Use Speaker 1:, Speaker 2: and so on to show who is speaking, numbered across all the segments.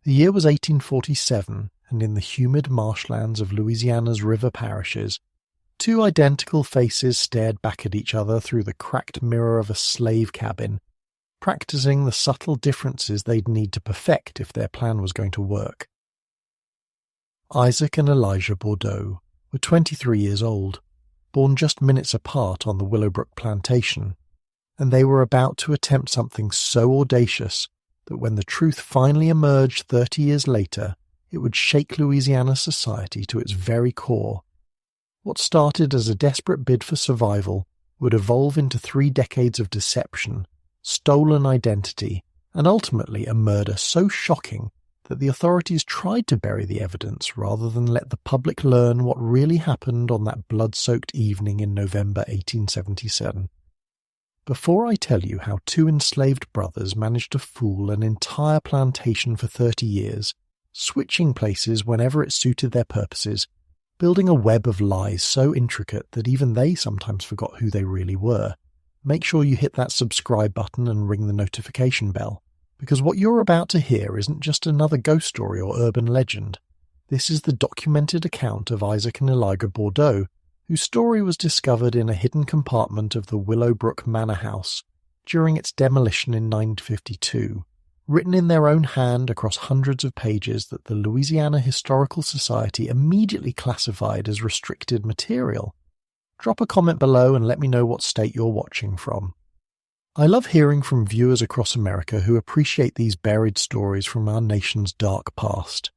Speaker 1: The year was 1847, and in the humid marshlands of Louisiana's river parishes, two identical faces stared back at each other through the cracked mirror of a slave cabin, practicing the subtle differences they'd need to perfect if their plan was going to work. Isaac and Elijah Bordeaux were 23 years old, born just minutes apart on the Willowbrook plantation, and they were about to attempt something so audacious that when the truth finally emerged 30 years later, it would shake Louisiana society to its very core. What started as a desperate bid for survival would evolve into 3 decades of deception, stolen identity, and ultimately a murder so shocking that the authorities tried to bury the evidence rather than let the public learn what really happened on that blood-soaked evening in November 1877. Before I tell you how 2 enslaved brothers managed to fool an entire plantation for 30 years, switching places whenever it suited their purposes, building a web of lies so intricate that even they sometimes forgot who they really were, make sure you hit that subscribe button and ring the notification bell, because what you're about to hear isn't just another ghost story or urban legend. This is the documented account of Isaac and Elijah Bordeaux, whose story was discovered in a hidden compartment of the Willowbrook Manor House during its demolition in 1952, written in their own hand across hundreds of pages that the Louisiana Historical Society immediately classified as restricted material. Drop a comment below and let me know what state you're watching from. I love hearing from viewers across America who appreciate these buried stories from our nation's dark past.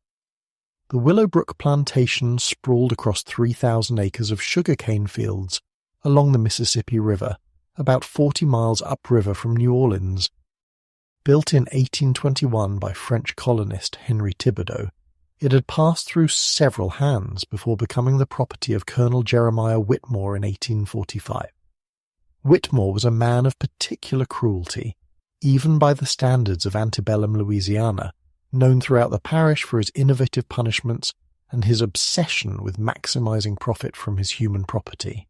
Speaker 1: The Willowbrook plantation sprawled across 3,000 acres of sugarcane fields along the Mississippi River, about 40 miles upriver from New Orleans. Built in 1821 by French colonist Henry Thibodeau, it had passed through several hands before becoming the property of Colonel Jeremiah Whitmore in 1845. Whitmore was a man of particular cruelty, even by the standards of antebellum Louisiana, known throughout the parish for his innovative punishments and his obsession with maximizing profit from his human property.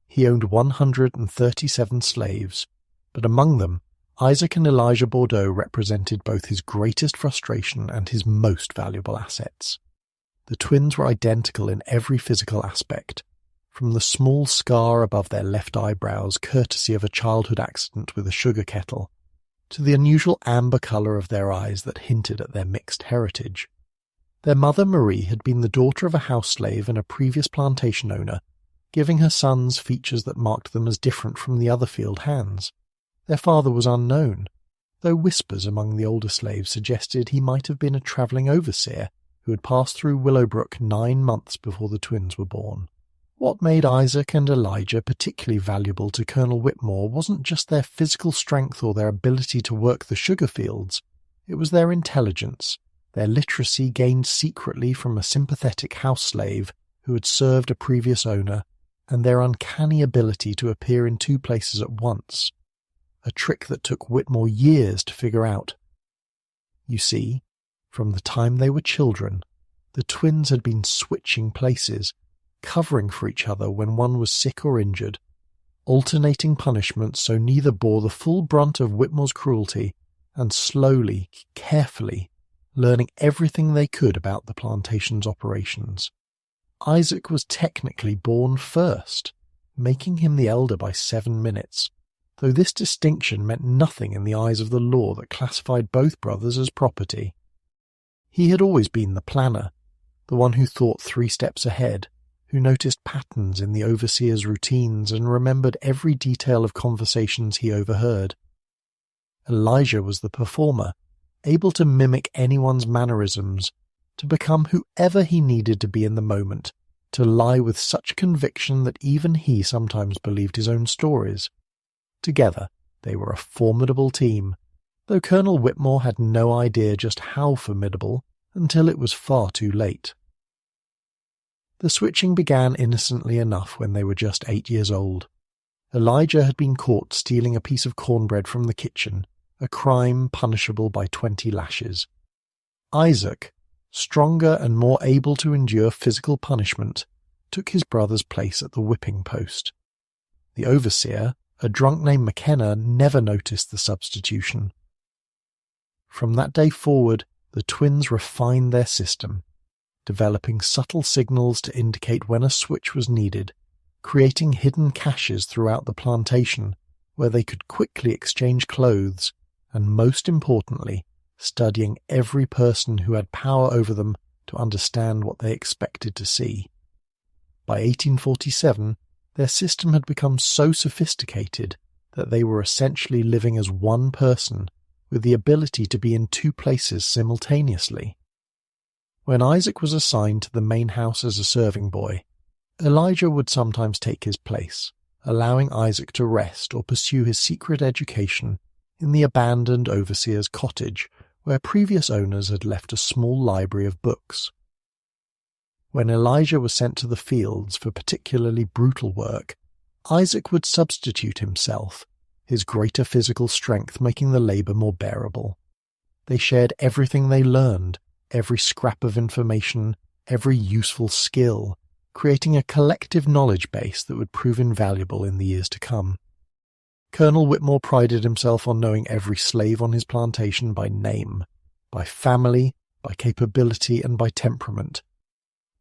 Speaker 1: He owned 137 slaves, but among them, Isaac and Elijah Bordeaux represented both his greatest frustration and his most valuable assets. The twins were identical in every physical aspect, from the small scar above their left eyebrows courtesy of a childhood accident with a sugar kettle, to the unusual amber colour of their eyes that hinted at their mixed heritage. Their mother Marie had been the daughter of a house slave and a previous plantation owner, giving her sons features that marked them as different from the other field hands. Their father was unknown, though whispers among the older slaves suggested he might have been a travelling overseer who had passed through Willowbrook 9 months before the twins were born. What made Isaac and Elijah particularly valuable to Colonel Whitmore wasn't just their physical strength or their ability to work the sugar fields. It was their intelligence, their literacy gained secretly from a sympathetic house slave who had served a previous owner, and their uncanny ability to appear in 2 places at once, a trick that took Whitmore years to figure out. You see, from the time they were children, the twins had been switching places, covering for each other when one was sick or injured, alternating punishments so neither bore the full brunt of Whitmore's cruelty, and slowly, carefully, learning everything they could about the plantation's operations. Isaac was technically born first, making him the elder by 7 minutes, though this distinction meant nothing in the eyes of the law that classified both brothers as property. He had always been the planner, the one who thought 3 steps ahead, who noticed patterns in the overseer's routines and remembered every detail of conversations he overheard. Elijah was the performer, able to mimic anyone's mannerisms, to become whoever he needed to be in the moment, to lie with such conviction that even he sometimes believed his own stories. Together, they were a formidable team, though Colonel Whitmore had no idea just how formidable until it was far too late. The switching began innocently enough when they were just 8 years old. Elijah had been caught stealing a piece of cornbread from the kitchen, a crime punishable by 20 lashes. Isaac, stronger and more able to endure physical punishment, took his brother's place at the whipping post. The overseer, a drunk named McKenna, never noticed the substitution. From that day forward, the twins refined their system, developing subtle signals to indicate when a switch was needed, creating hidden caches throughout the plantation where they could quickly exchange clothes, and most importantly, studying every person who had power over them to understand what they expected to see. By 1847, their system had become so sophisticated that they were essentially living as one person with the ability to be in two places simultaneously. When Isaac was assigned to the main house as a serving boy, Elijah would sometimes take his place, allowing Isaac to rest or pursue his secret education in the abandoned overseer's cottage where previous owners had left a small library of books. When Elijah was sent to the fields for particularly brutal work, Isaac would substitute himself, his greater physical strength making the labor more bearable. They shared everything they learned, every scrap of information, every useful skill, creating a collective knowledge base that would prove invaluable in the years to come. Colonel Whitmore prided himself on knowing every slave on his plantation by name, by family, by capability, and by temperament.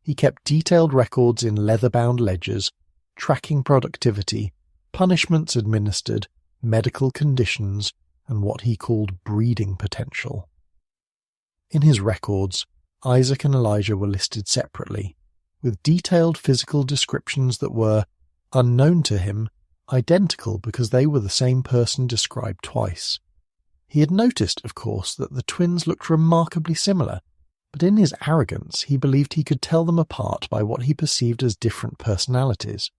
Speaker 1: He kept detailed records in leather-bound ledgers, tracking productivity, punishments administered, medical conditions, and what he called breeding potential. In his records, Isaac and Elijah were listed separately, with detailed physical descriptions that were, unknown to him, identical because they were the same person described twice. He had noticed, of course, that the twins looked remarkably similar, but in his arrogance he believed he could tell them apart by what he perceived as different personalities.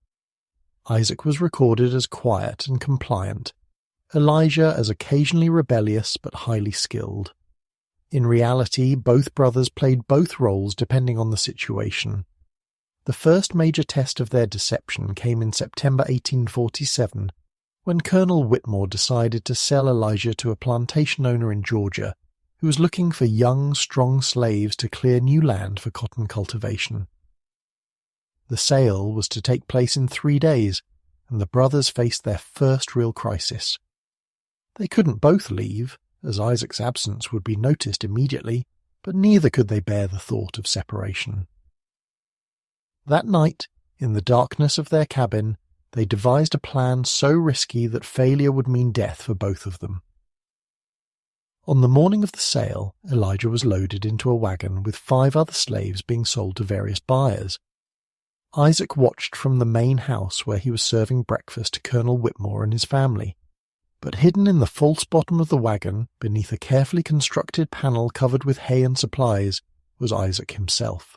Speaker 1: Isaac was recorded as quiet and compliant, Elijah as occasionally rebellious but highly skilled. In reality, both brothers played both roles depending on the situation. The first major test of their deception came in September 1847, when Colonel Whitmore decided to sell Elijah to a plantation owner in Georgia who was looking for young, strong slaves to clear new land for cotton cultivation. The sale was to take place in 3 days, and the brothers faced their first real crisis. They couldn't both leave, as Isaac's absence would be noticed immediately, but neither could they bear the thought of separation. That night, in the darkness of their cabin, they devised a plan so risky that failure would mean death for both of them. On the morning of the sale, Elijah was loaded into a wagon with 5 other slaves being sold to various buyers. Isaac watched from the main house where he was serving breakfast to Colonel Whitmore and his family, but hidden in the false bottom of the wagon, beneath a carefully constructed panel covered with hay and supplies, was Isaac himself.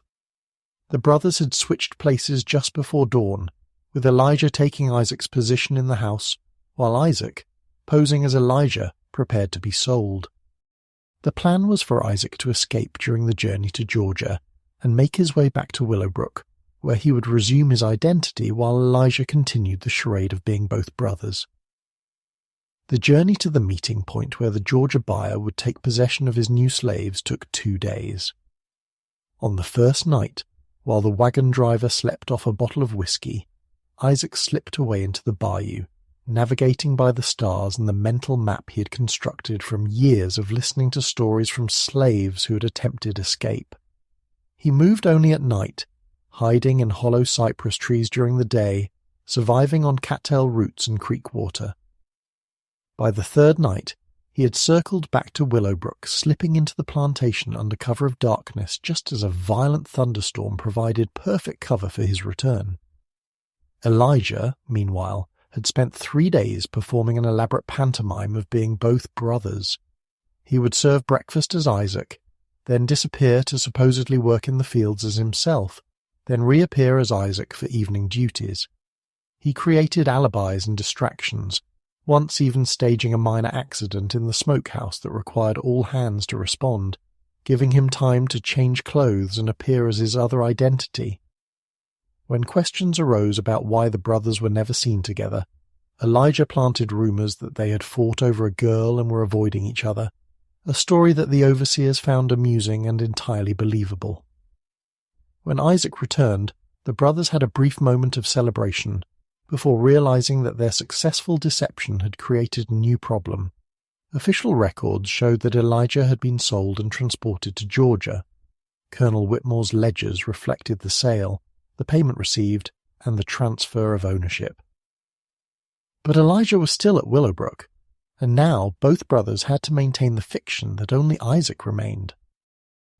Speaker 1: The brothers had switched places just before dawn, with Elijah taking Isaac's position in the house, while Isaac, posing as Elijah, prepared to be sold. The plan was for Isaac to escape during the journey to Georgia and make his way back to Willowbrook, where he would resume his identity while Elijah continued the charade of being both brothers. The journey to the meeting point where the Georgia buyer would take possession of his new slaves took 2 days. On the first night, while the wagon driver slept off a bottle of whiskey, Isaac slipped away into the bayou, navigating by the stars and the mental map he had constructed from years of listening to stories from slaves who had attempted escape. He moved only at night, hiding in hollow cypress trees during the day, surviving on cattail roots and creek water. By the 3rd night, he had circled back to Willowbrook, slipping into the plantation under cover of darkness just as a violent thunderstorm provided perfect cover for his return. Elijah, meanwhile, had spent 3 days performing an elaborate pantomime of being both brothers. He would serve breakfast as Isaac, then disappear to supposedly work in the fields as himself, then reappear as Isaac for evening duties. He created alibis and distractions, once even staging a minor accident in the smokehouse that required all hands to respond, giving him time to change clothes and appear as his other identity. When questions arose about why the brothers were never seen together, Elijah planted rumors that they had fought over a girl and were avoiding each other, a story that the overseers found amusing and entirely believable. When Isaac returned, the brothers had a brief moment of celebration before realizing that their successful deception had created a new problem, Official records showed that Elijah had been sold and transported to Georgia. Colonel Whitmore's ledgers reflected the sale, the payment received, and the transfer of ownership. But Elijah was still at Willowbrook, and now both brothers had to maintain the fiction that only Isaac remained.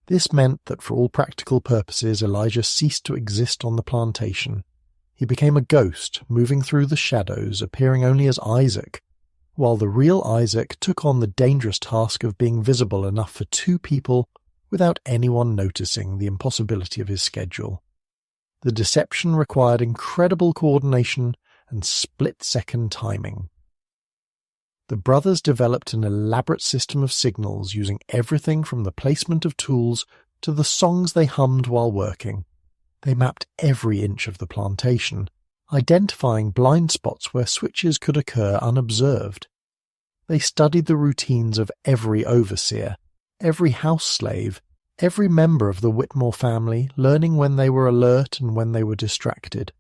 Speaker 1: This meant that for all practical purposes Elijah ceased to exist on the plantation. He became a ghost, moving through the shadows, appearing only as Isaac, while the real Isaac took on the dangerous task of being visible enough for two people without anyone noticing the impossibility of his schedule. The deception required incredible coordination and split-second timing. The brothers developed an elaborate system of signals using everything from the placement of tools to the songs they hummed while working. They mapped every inch of the plantation, identifying blind spots where switches could occur unobserved. They studied the routines of every overseer, every house slave, every member of the Whitmore family, learning when they were alert and when they were distracted.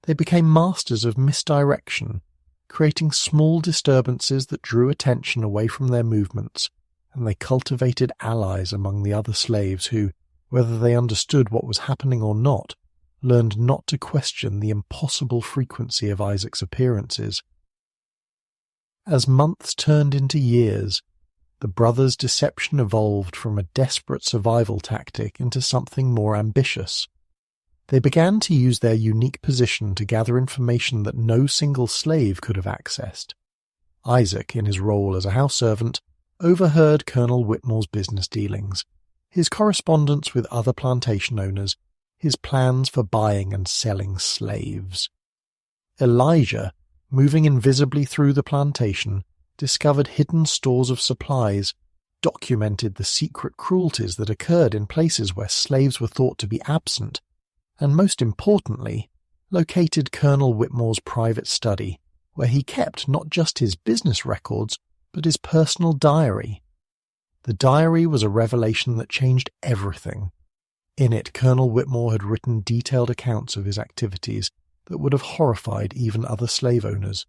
Speaker 1: They became masters of misdirection, creating small disturbances that drew attention away from their movements, and they cultivated allies among the other slaves who, whether they understood what was happening or not, learned not to question the impossible frequency of Isaac's appearances. As months turned into years, the brothers' deception evolved from a desperate survival tactic into something more ambitious. They began to use their unique position to gather information that no single slave could have accessed. Isaac, in his role as a house servant, overheard Colonel Whitmore's business dealings, his correspondence with other plantation owners, his plans for buying and selling slaves. Elijah, moving invisibly through the plantation, discovered hidden stores of supplies, documented the secret cruelties that occurred in places where slaves were thought to be absent, and most importantly, located Colonel Whitmore's private study, where he kept not just his business records, but his personal diary. The diary was a revelation that changed everything. In it, Colonel Whitmore had written detailed accounts of his activities that would have horrified even other slave owners.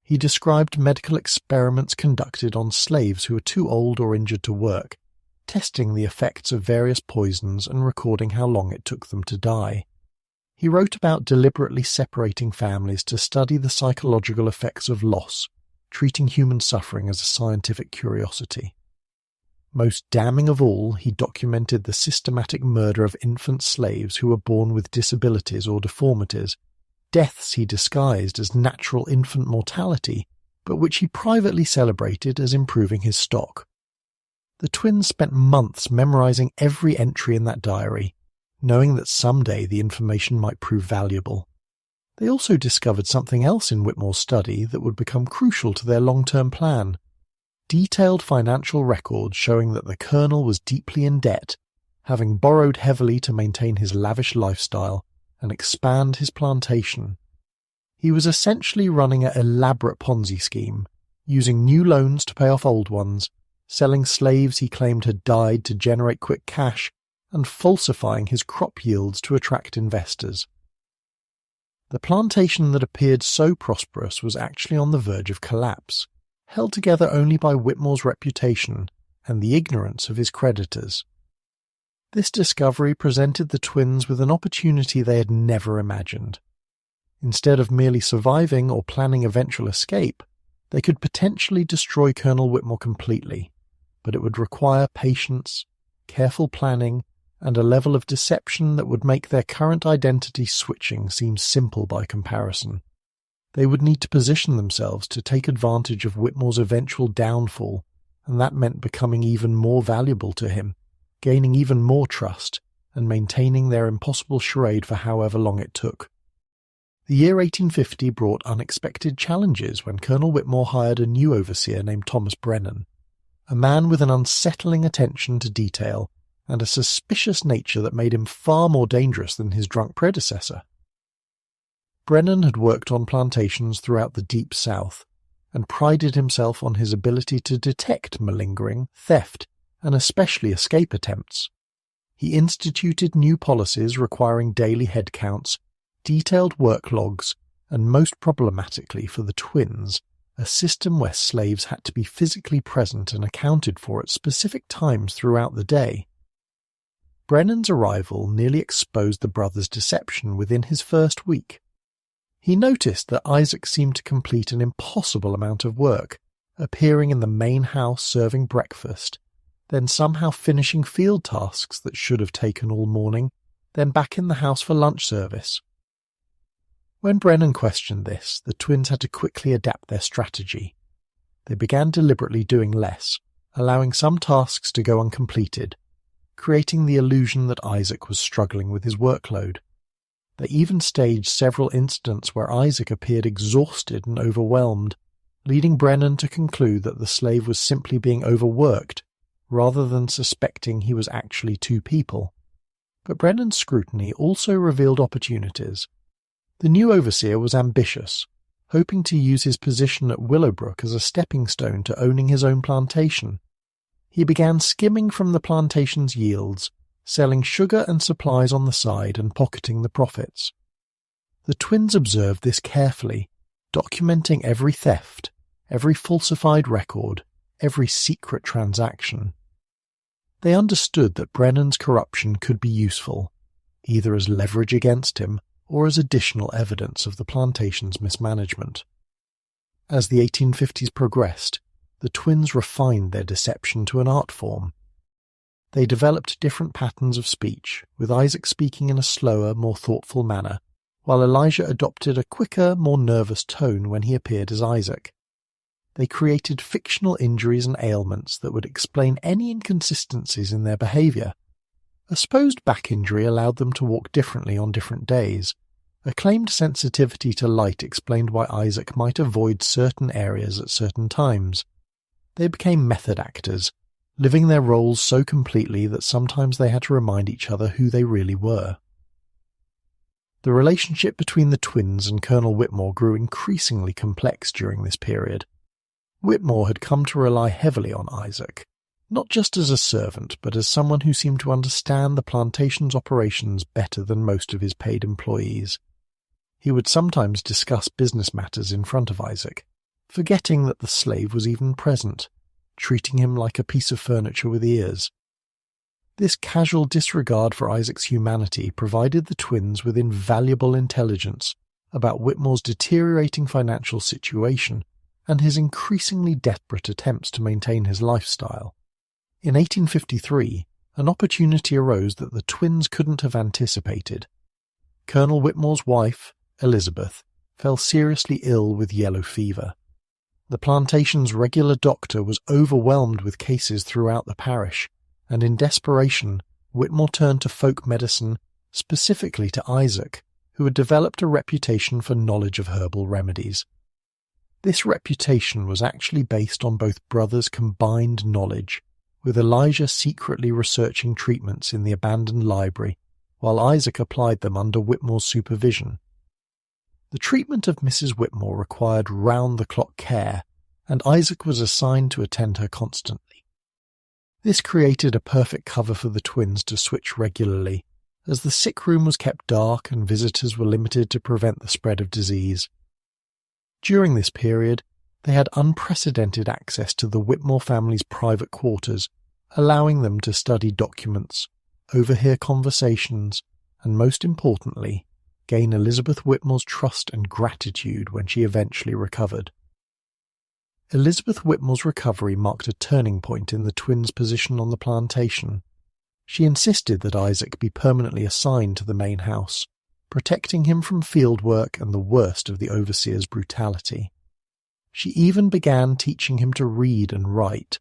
Speaker 1: He described medical experiments conducted on slaves who were too old or injured to work, testing the effects of various poisons and recording how long it took them to die. He wrote about deliberately separating families to study the psychological effects of loss, treating human suffering as a scientific curiosity. Most damning of all, he documented the systematic murder of infant slaves who were born with disabilities or deformities, deaths he disguised as natural infant mortality, but which he privately celebrated as improving his stock. The twins spent months memorizing every entry in that diary, knowing that someday the information might prove valuable. They also discovered something else in Whitmore's study that would become crucial to their long-term plan: detailed financial records showing that the colonel was deeply in debt, having borrowed heavily to maintain his lavish lifestyle and expand his plantation. He was essentially running an elaborate Ponzi scheme, using new loans to pay off old ones, selling slaves he claimed had died to generate quick cash, and falsifying his crop yields to attract investors. The plantation that appeared so prosperous was actually on the verge of collapse, held together only by Whitmore's reputation and the ignorance of his creditors. This discovery presented the twins with an opportunity they had never imagined. Instead of merely surviving or planning eventual escape, they could potentially destroy Colonel Whitmore completely, but it would require patience, careful planning, and a level of deception that would make their current identity switching seem simple by comparison. They would need to position themselves to take advantage of Whitmore's eventual downfall, and that meant becoming even more valuable to him, gaining even more trust, and maintaining their impossible charade for however long it took. The year 1850 brought unexpected challenges when Colonel Whitmore hired a new overseer named Thomas Brennan, a man with an unsettling attention to detail and a suspicious nature that made him far more dangerous than his drunk predecessor. Brennan had worked on plantations throughout the Deep South and prided himself on his ability to detect malingering, theft, and especially escape attempts. He instituted new policies requiring daily head counts, detailed work logs, and most problematically for the twins, a system where slaves had to be physically present and accounted for at specific times throughout the day. Brennan's arrival nearly exposed the brothers' deception within his first week. He noticed that Isaac seemed to complete an impossible amount of work, appearing in the main house serving breakfast, then somehow finishing field tasks that should have taken all morning, then back in the house for lunch service. When Brennan questioned this, the twins had to quickly adapt their strategy. They began deliberately doing less, allowing some tasks to go uncompleted, creating the illusion that Isaac was struggling with his workload. They even staged several incidents where Isaac appeared exhausted and overwhelmed, leading Brennan to conclude that the slave was simply being overworked, rather than suspecting he was actually two people. But Brennan's scrutiny also revealed opportunities. The new overseer was ambitious, hoping to use his position at Willowbrook as a stepping stone to owning his own plantation. He began skimming from the plantation's yields, selling sugar and supplies on the side and pocketing the profits. The twins observed this carefully, documenting every theft, every falsified record, every secret transaction. They understood that Brennan's corruption could be useful, either as leverage against him or as additional evidence of the plantation's mismanagement. As the 1850s progressed, the twins refined their deception to an art form. They developed different patterns of speech, with Isaac speaking in a slower, more thoughtful manner, while Elijah adopted a quicker, more nervous tone when he appeared as Isaac. They created fictional injuries and ailments that would explain any inconsistencies in their behaviour. A supposed back injury allowed them to walk differently on different days. A claimed sensitivity to light explained why Isaac might avoid certain areas at certain times. They became method actors, living their roles so completely that sometimes they had to remind each other who they really were. The relationship between the twins and Colonel Whitmore grew increasingly complex during this period. Whitmore had come to rely heavily on Isaac, not just as a servant, but as someone who seemed to understand the plantation's operations better than most of his paid employees. He would sometimes discuss business matters in front of Isaac, forgetting that the slave was even present, treating him like a piece of furniture with ears. This casual disregard for Isaac's humanity provided the twins with invaluable intelligence about Whitmore's deteriorating financial situation and his increasingly desperate attempts to maintain his lifestyle. In 1853, an opportunity arose that the twins couldn't have anticipated. Colonel Whitmore's wife, Elizabeth, fell seriously ill with yellow fever. The plantation's regular doctor was overwhelmed with cases throughout the parish, and in desperation, Whitmore turned to folk medicine, specifically to Isaac, who had developed a reputation for knowledge of herbal remedies. This reputation was actually based on both brothers' combined knowledge, with Elijah secretly researching treatments in the abandoned library, while Isaac applied them under Whitmore's supervision. The treatment of Mrs. Whitmore required round-the-clock care, and Isaac was assigned to attend her constantly. This created a perfect cover for the twins to switch regularly, as the sick room was kept dark and visitors were limited to prevent the spread of disease. During this period, they had unprecedented access to the Whitmore family's private quarters, allowing them to study documents, overhear conversations, and most importantly, gain Elizabeth Whitmore's trust and gratitude when she eventually recovered. Elizabeth Whitmore's recovery marked a turning point in the twins' position on the plantation. She insisted that Isaac be permanently assigned to the main house, protecting him from field work and the worst of the overseer's brutality. She even began teaching him to read and write,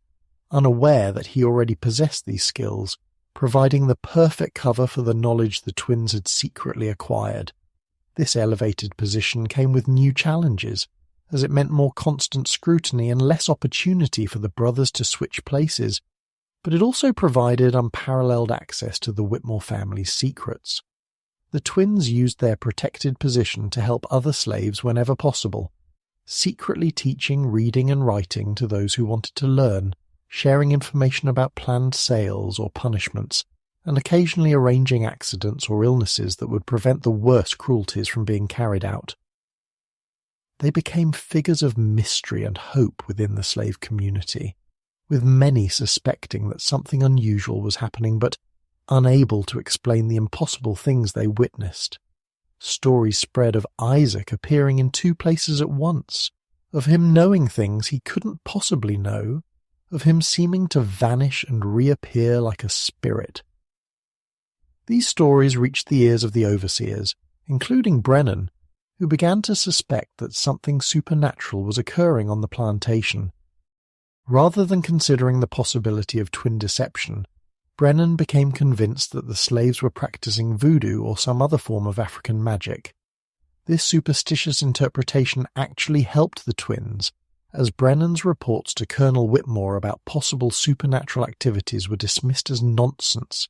Speaker 1: unaware that he already possessed these skills, providing the perfect cover for the knowledge the twins had secretly acquired. This elevated position came with new challenges, as it meant more constant scrutiny and less opportunity for the brothers to switch places, but it also provided unparalleled access to the Whitmore family's secrets. The twins used their protected position to help other slaves whenever possible, secretly teaching reading and writing to those who wanted to learn, sharing information about planned sales or punishments, and occasionally arranging accidents or illnesses that would prevent the worst cruelties from being carried out. They became figures of mystery and hope within the slave community, with many suspecting that something unusual was happening but unable to explain the impossible things they witnessed. Stories spread of Isaac appearing in 2 places at once, of him knowing things he couldn't possibly know, of him seeming to vanish and reappear like a spirit. These stories reached the ears of the overseers, including Brennan, who began to suspect that something supernatural was occurring on the plantation. Rather than considering the possibility of twin deception, Brennan became convinced that the slaves were practicing voodoo or some other form of African magic. This superstitious interpretation actually helped the twins, as Brennan's reports to Colonel Whitmore about possible supernatural activities were dismissed as nonsense,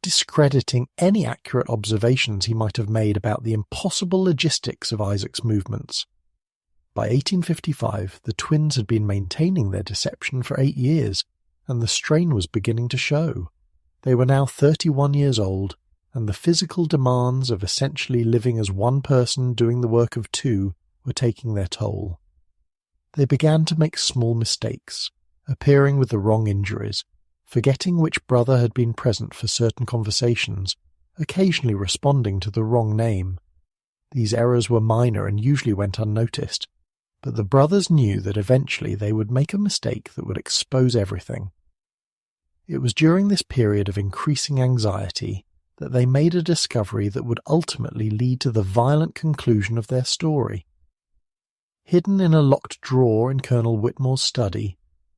Speaker 1: discrediting any accurate observations he might have made about the impossible logistics of Isaac's movements. By 1855, the twins had been maintaining their deception for 8 years, and the strain was beginning to show. They were now 31 years old, and the physical demands of essentially living as one person doing the work of 2 were taking their toll. They began to make small mistakes, appearing with the wrong injuries, forgetting which brother had been present for certain conversations, occasionally responding to the wrong name. These errors were minor and usually went unnoticed, but the brothers knew that eventually they would make a mistake that would expose everything. It was during this period of increasing anxiety that they made a discovery that would ultimately lead to the violent conclusion of their story. Hidden in a locked drawer in Colonel Whitmore's study,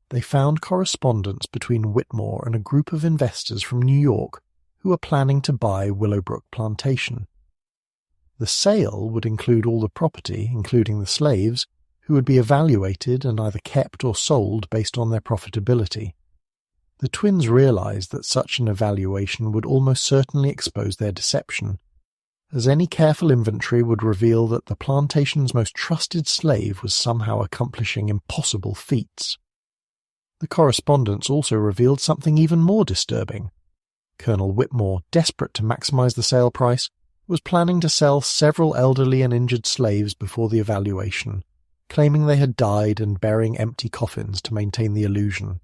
Speaker 1: they found correspondence between Whitmore and a group of investors from New York who were planning to buy Willowbrook Plantation. The sale would include all the property, including the slaves, who would be evaluated and either kept or sold based on their profitability. The twins realized that such an evaluation would almost certainly expose their deception, as any careful inventory would reveal that the plantation's most trusted slave was somehow accomplishing impossible feats. The correspondence also revealed something even more disturbing. Colonel Whitmore, desperate to maximize the sale price, was planning to sell several elderly and injured slaves before the evaluation, claiming they had died and burying empty coffins to maintain the illusion.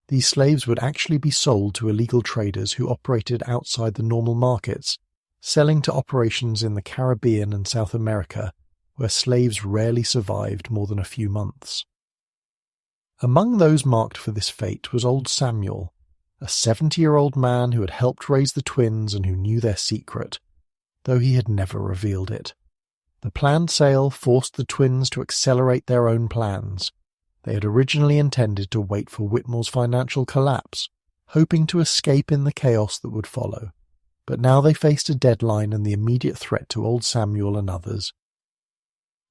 Speaker 1: These slaves would actually be sold to illegal traders who operated outside the normal markets, selling to operations in the Caribbean and South America, where slaves rarely survived more than a few months. Among those marked for this fate was old Samuel, a 70-year-old man who had helped raise the twins and who knew their secret, though he had never revealed it. The planned sale forced the twins to accelerate their own plans. They had originally intended to wait for Whitmore's financial collapse, hoping to escape in the chaos that would follow. But now they faced a deadline and the immediate threat to old Samuel and others.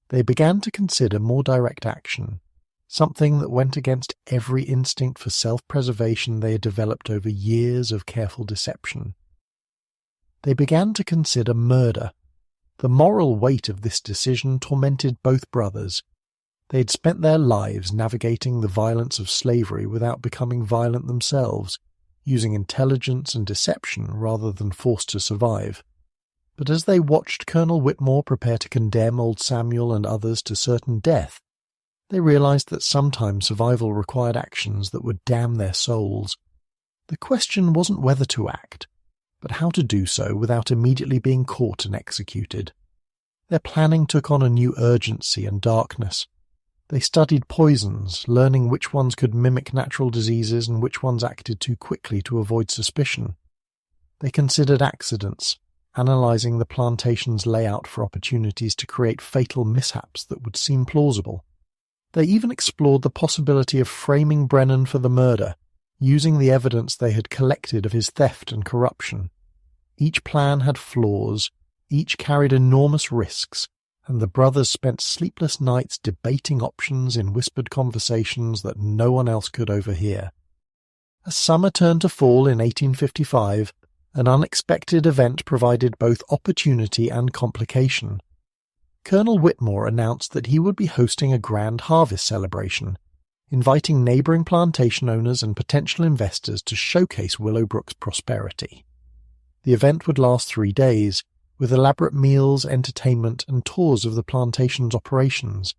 Speaker 1: They began to consider more direct action, something that went against every instinct for self-preservation they had developed over years of careful deception. They began to consider murder. The moral weight of this decision tormented both brothers. They had spent their lives navigating the violence of slavery without becoming violent themselves, using intelligence and deception rather than force to survive. But as they watched Colonel Whitmore prepare to condemn old Samuel and others to certain death, they realized that sometimes survival required actions that would damn their souls. The question wasn't whether to act, but how to do so without immediately being caught and executed. Their planning took on a new urgency and darkness. They studied poisons, learning which ones could mimic natural diseases and which ones acted too quickly to avoid suspicion. They considered accidents, analyzing the plantation's layout for opportunities to create fatal mishaps that would seem plausible. They even explored the possibility of framing Brennan for the murder, using the evidence they had collected of his theft and corruption. Each plan had flaws, each carried enormous risks, and the brothers spent sleepless nights debating options in whispered conversations that no one else could overhear. As summer turned to fall in 1855, an unexpected event provided both opportunity and complication. Colonel Whitmore announced that he would be hosting a grand harvest celebration, inviting neighboring plantation owners and potential investors to showcase Willowbrook's prosperity. The event would last 3 days, with elaborate meals, entertainment, and tours of the plantation's operations.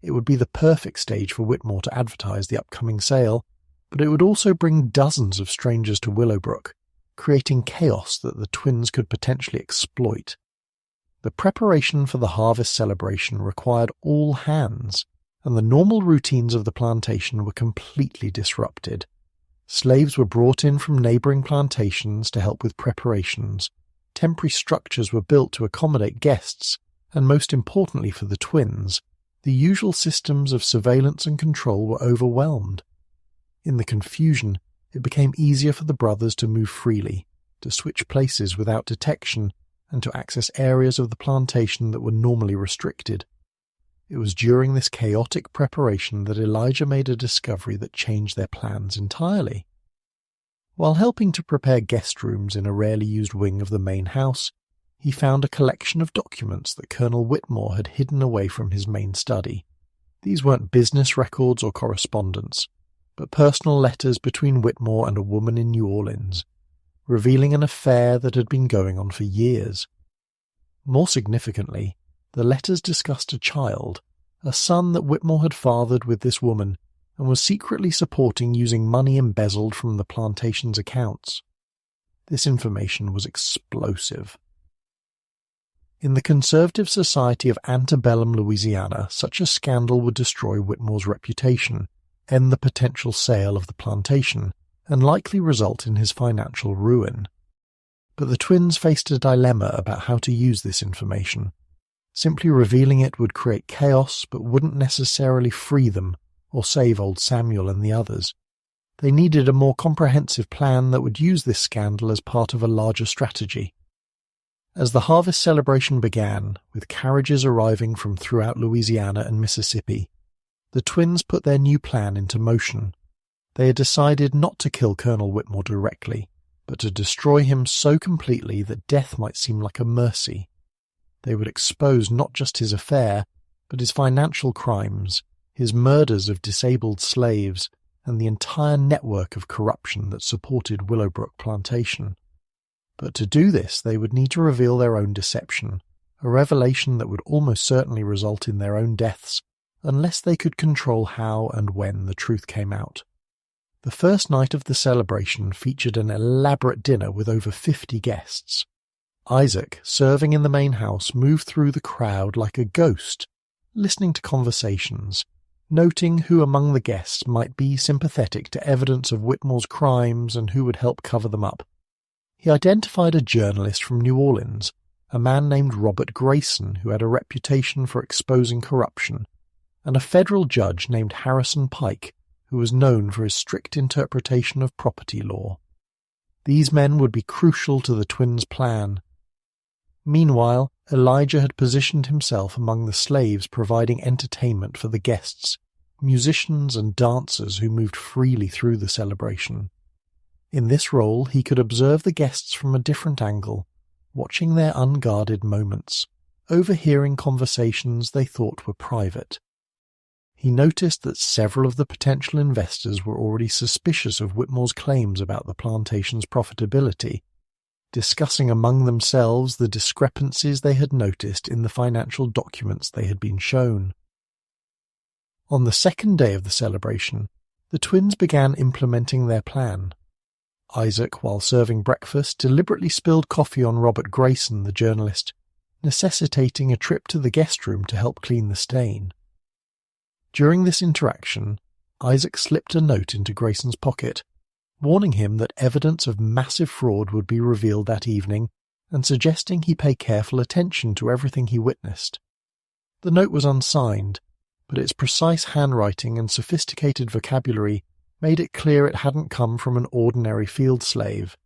Speaker 1: It would be the perfect stage for Whitmore to advertise the upcoming sale, but it would also bring dozens of strangers to Willowbrook, creating chaos that the twins could potentially exploit. The preparation for the harvest celebration required all hands, and the normal routines of the plantation were completely disrupted. Slaves were brought in from neighbouring plantations to help with preparations. Temporary structures were built to accommodate guests, and most importantly for the twins, the usual systems of surveillance and control were overwhelmed. In the confusion, it became easier for the brothers to move freely, to switch places without detection, and to access areas of the plantation that were normally restricted. It was during this chaotic preparation that Elijah made a discovery that changed their plans entirely. While helping to prepare guest rooms in a rarely used wing of the main house, he found a collection of documents that Colonel Whitmore had hidden away from his main study. These weren't business records or correspondence, but personal letters between Whitmore and a woman in New Orleans, revealing an affair that had been going on for years. More significantly, the letters discussed a child, a son that Whitmore had fathered with this woman and was secretly supporting using money embezzled from the plantation's accounts. This information was explosive. In the conservative society of antebellum Louisiana, such a scandal would destroy Whitmore's reputation, end the potential sale of the plantation, and likely result in his financial ruin. But the twins faced a dilemma about how to use this information. Simply revealing it would create chaos but wouldn't necessarily free them or save old Samuel and the others. They needed a more comprehensive plan that would use this scandal as part of a larger strategy. As the harvest celebration began, with carriages arriving from throughout Louisiana and Mississippi, the twins put their new plan into motion. They had decided not to kill Colonel Whitmore directly, but to destroy him so completely that death might seem like a mercy. They would expose not just his affair, but his financial crimes, his murders of disabled slaves, and the entire network of corruption that supported Willowbrook Plantation. But to do this, they would need to reveal their own deception, a revelation that would almost certainly result in their own deaths, unless they could control how and when the truth came out. The first night of the celebration featured an elaborate dinner with over 50 guests. Isaac, serving in the main house, moved through the crowd like a ghost, listening to conversations, noting who among the guests might be sympathetic to evidence of Whitmore's crimes and who would help cover them up. He identified a journalist from New Orleans, a man named Robert Grayson who had a reputation for exposing corruption, and a federal judge named Harrison Pike, who was known for his strict interpretation of property law. These men would be crucial to the twins' plan. Meanwhile, Elijah had positioned himself among the slaves providing entertainment for the guests, musicians and dancers who moved freely through the celebration. In this role, he could observe the guests from a different angle, watching their unguarded moments, overhearing conversations they thought were private. He noticed that several of the potential investors were already suspicious of Whitmore's claims about the plantation's profitability, discussing among themselves the discrepancies they had noticed in the financial documents they had been shown. On the second day of the celebration, the twins began implementing their plan. Isaac, while serving breakfast, deliberately spilled coffee on Robert Grayson, the journalist, necessitating a trip to the guest room to help clean the stain. During this interaction, Isaac slipped a note into Grayson's pocket, warning him that evidence of massive fraud would be revealed that evening and suggesting he pay careful attention to everything he witnessed. The note was unsigned, but its precise handwriting and sophisticated vocabulary made it clear it hadn't come from an ordinary field slave.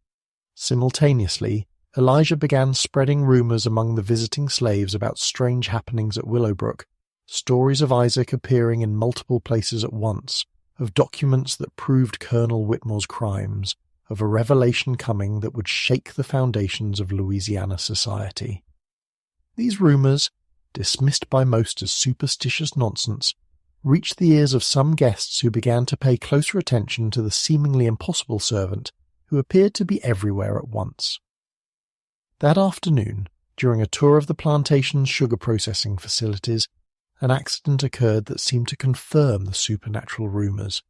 Speaker 1: Simultaneously, Elijah began spreading rumors among the visiting slaves about strange happenings at Willowbrook, stories of Isaac appearing in multiple places at once, of documents that proved Colonel Whitmore's crimes, of a revelation coming that would shake the foundations of Louisiana society. These rumors, dismissed by most as superstitious nonsense, reached the ears of some guests who began to pay closer attention to the seemingly impossible servant who appeared to be everywhere at once. That afternoon, During a tour of the plantation's sugar processing facilities, an accident occurred that seemed to confirm the supernatural rumours.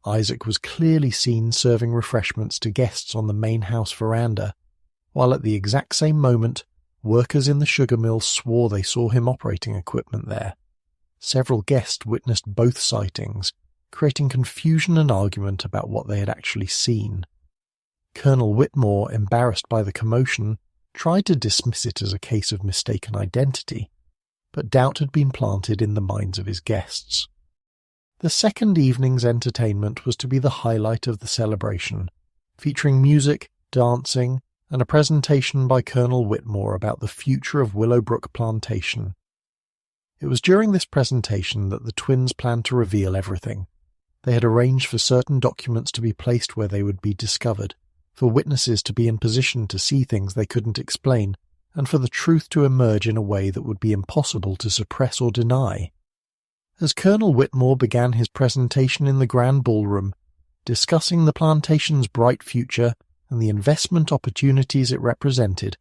Speaker 1: Isaac was clearly seen serving refreshments to guests on the main house veranda, while at the exact same moment, workers in the sugar mill swore they saw him operating equipment there. Several guests witnessed both sightings, creating confusion and argument about what they had actually seen. Colonel Whitmore, embarrassed by the commotion, tried to dismiss it as a case of mistaken identity, but doubt had been planted in the minds of his guests. The second evening's entertainment was to be the highlight of the celebration, featuring music, dancing, and a presentation by Colonel Whitmore about the future of Willowbrook Plantation. It was during this presentation that the twins planned to reveal everything. They had arranged for certain documents to be placed where they would be discovered, for witnesses to be in position to see things they couldn't explain, and for the truth to emerge in a way that would be impossible to suppress or deny. As Colonel Whitmore began his presentation in the grand ballroom, discussing the plantation's bright future and the investment opportunities it represented,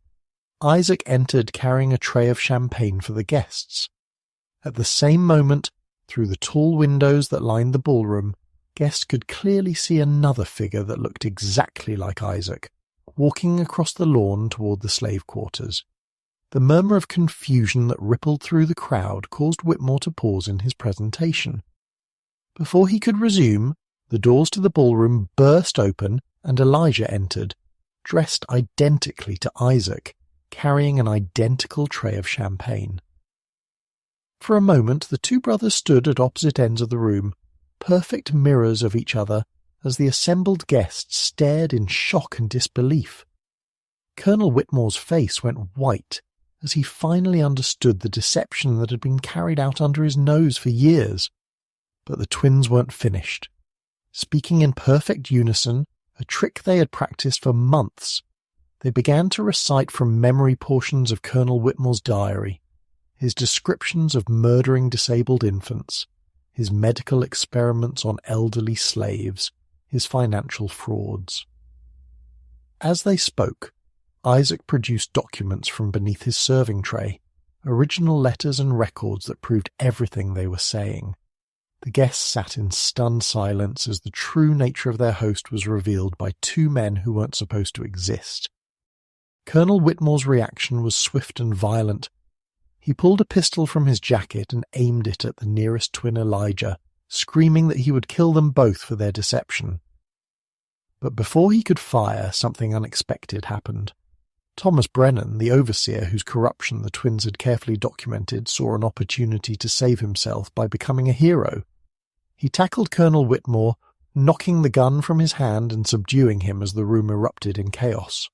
Speaker 1: Isaac entered carrying a tray of champagne for the guests. At the same moment, through the tall windows that lined the ballroom, guests could clearly see another figure that looked exactly like Isaac, walking across the lawn toward the slave quarters. The murmur of confusion that rippled through the crowd caused Whitmore to pause in his presentation. Before he could resume, the doors to the ballroom burst open and Elijah entered, dressed identically to Isaac, carrying an identical tray of champagne. For a moment the two brothers stood at opposite ends of the room, perfect mirrors of each other, as the assembled guests stared in shock and disbelief. Colonel Whitmore's face went white as he finally understood the deception that had been carried out under his nose for years. But the twins weren't finished. Speaking in perfect unison, a trick they had practiced for months, they began to recite from memory portions of Colonel Whitmore's diary, his descriptions of murdering disabled infants, his medical experiments on elderly slaves, his financial frauds. As they spoke, Isaac produced documents from beneath his serving tray, original letters and records that proved everything they were saying. The guests sat in stunned silence as the true nature of their host was revealed by two men who weren't supposed to exist. Colonel Whitmore's reaction was swift and violent. He pulled a pistol from his jacket and aimed it at the nearest twin Elijah, screaming that he would kill them both for their deception. But before he could fire, something unexpected happened. Thomas Brennan, the overseer whose corruption the twins had carefully documented, saw an opportunity to save himself by becoming a hero. He tackled Colonel Whitmore, knocking the gun from his hand and subduing him as the room erupted in chaos.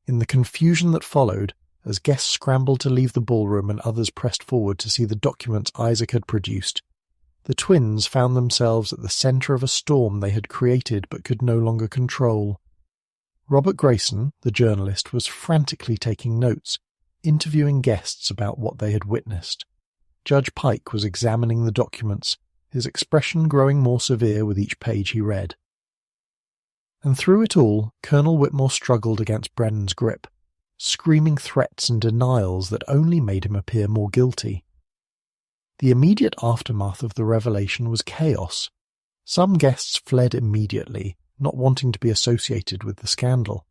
Speaker 1: In the confusion that followed, as guests scrambled to leave the ballroom and others pressed forward to see the documents Isaac had produced, the twins found themselves at the centre of a storm they had created but could no longer control. Robert Grayson, the journalist, was frantically taking notes, interviewing guests about what they had witnessed. Judge Pike was examining the documents, his expression growing more severe with each page he read. And through it all, Colonel Whitmore struggled against Brennan's grip, screaming threats and denials that only made him appear more guilty. The immediate aftermath of the revelation was chaos. Some guests fled immediately, not wanting to be associated with the scandal.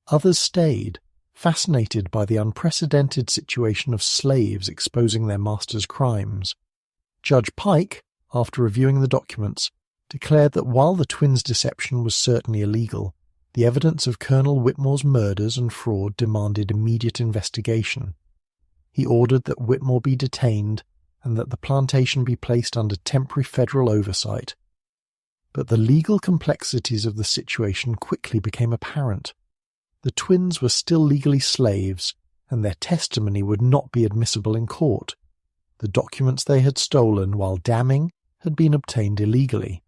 Speaker 1: Others stayed, fascinated by the unprecedented situation of slaves exposing their masters' crimes. Judge Pike, after reviewing the documents, declared that while the twins' deception was certainly illegal, the evidence of Colonel Whitmore's murders and fraud demanded immediate investigation. He ordered that Whitmore be detained and that the plantation be placed under temporary federal oversight. But the legal complexities of the situation quickly became apparent. The twins were still legally slaves, and their testimony would not be admissible in court. The documents they had stolen, while damning, had been obtained illegally.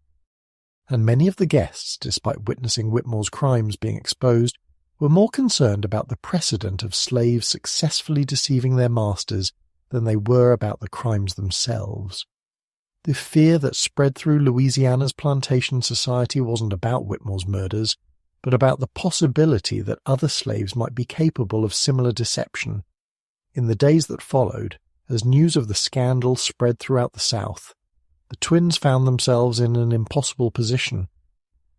Speaker 1: And many of the guests, despite witnessing Whitmore's crimes being exposed, were more concerned about the precedent of slaves successfully deceiving their masters than they were about the crimes themselves. The fear that spread through Louisiana's plantation society wasn't about Whitmore's murders, but about the possibility that other slaves might be capable of similar deception. In the days that followed, as news of the scandal spread throughout the South, the twins found themselves in an impossible position.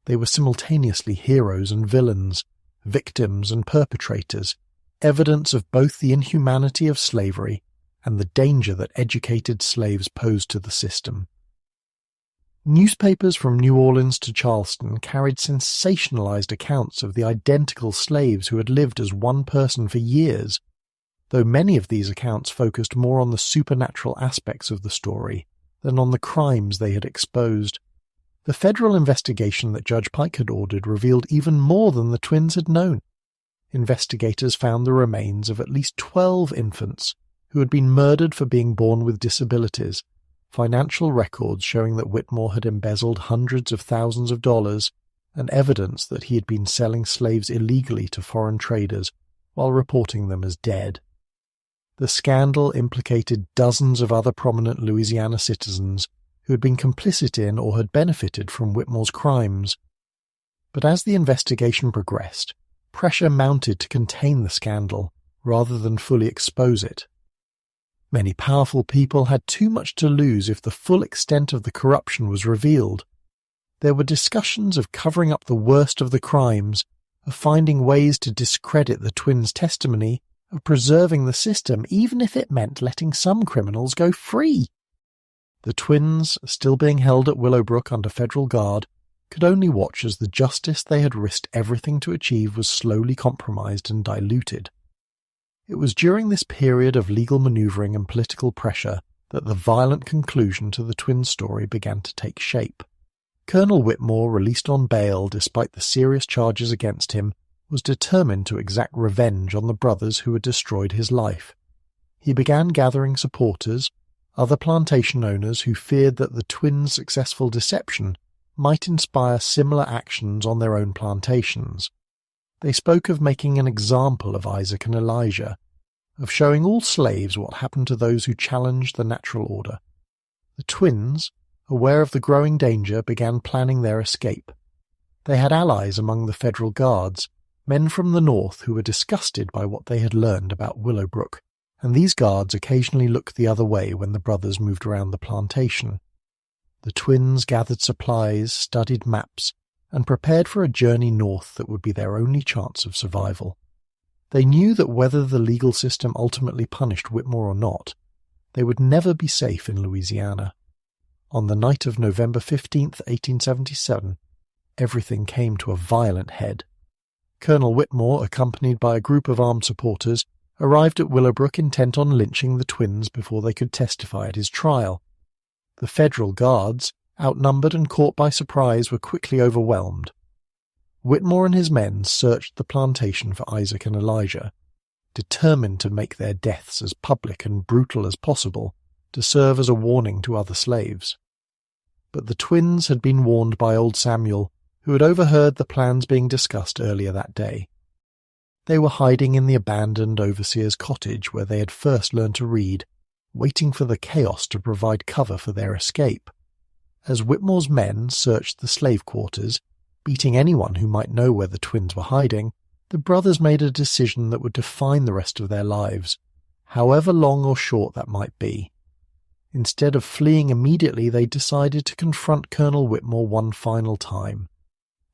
Speaker 1: They were simultaneously heroes and villains, victims and perpetrators, evidence of both the inhumanity of slavery and the danger that educated slaves posed to the system. Newspapers from New Orleans to Charleston carried sensationalized accounts of the identical slaves who had lived as one person for years, though many of these accounts focused more on the supernatural aspects of the story than on the crimes they had exposed. The federal investigation that Judge Pike had ordered revealed even more than the twins had known. Investigators found the remains of at least 12 infants who had been murdered for being born with disabilities, financial records showing that Whitmore had embezzled hundreds of thousands of dollars, and evidence that he had been selling slaves illegally to foreign traders while reporting them as dead. The scandal implicated dozens of other prominent Louisiana citizens who had been complicit in or had benefited from Whitmore's crimes. But as the investigation progressed, pressure mounted to contain the scandal rather than fully expose it. Many powerful people had too much to lose if the full extent of the corruption was revealed. There were discussions of covering up the worst of the crimes, of finding ways to discredit the twins' testimony, of preserving the system even if it meant letting some criminals go free. The twins, still being held at Willowbrook under federal guard, could only watch as the justice they had risked everything to achieve was slowly compromised and diluted. It was during this period of legal maneuvering and political pressure that the violent conclusion to the twins' story began to take shape. Colonel Whitmore, released on bail despite the serious charges against him, was determined to exact revenge on the brothers who had destroyed his life. He began gathering supporters, other plantation owners who feared that the twins' successful deception might inspire similar actions on their own plantations. They spoke of making an example of Isaac and Elijah, of showing all slaves what happened to those who challenged the natural order. The twins, aware of the growing danger, began planning their escape. They had allies among the federal guards, men from the north who were disgusted by what they had learned about Willowbrook, and these guards occasionally looked the other way when the brothers moved around the plantation. The twins gathered supplies, studied maps, and prepared for a journey north that would be their only chance of survival. They knew that whether the legal system ultimately punished Whitmore or not, they would never be safe in Louisiana. On the night of November 15th, 1877, everything came to a violent head. Colonel Whitmore, accompanied by a group of armed supporters, arrived at Willowbrook intent on lynching the twins before they could testify at his trial. The federal guards, outnumbered and caught by surprise, were quickly overwhelmed. Whitmore and his men searched the plantation for Isaac and Elijah, determined to make their deaths as public and brutal as possible to serve as a warning to other slaves. But the twins had been warned by old Samuel, who had overheard the plans being discussed earlier that day. They were hiding in the abandoned overseer's cottage where they had first learned to read, waiting for the chaos to provide cover for their escape. As Whitmore's men searched the slave quarters, beating anyone who might know where the twins were hiding, the brothers made a decision that would define the rest of their lives, however long or short that might be. Instead of fleeing immediately, they decided to confront Colonel Whitmore one final time.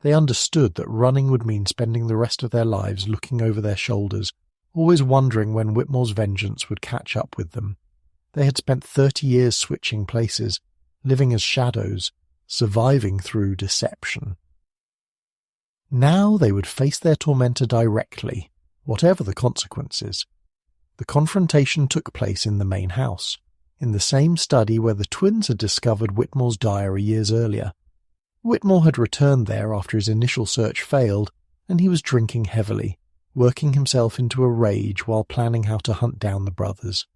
Speaker 1: They understood that running would mean spending the rest of their lives looking over their shoulders, always wondering when Whitmore's vengeance would catch up with them. They had spent 30 years switching places, living as shadows, surviving through deception. Now they would face their tormentor directly, whatever the consequences. The confrontation took place in the main house, in the same study where the twins had discovered Whitmore's diary years earlier. Whitmore had returned there after his initial search failed, and he was drinking heavily, working himself into a rage while planning how to hunt down the brothers.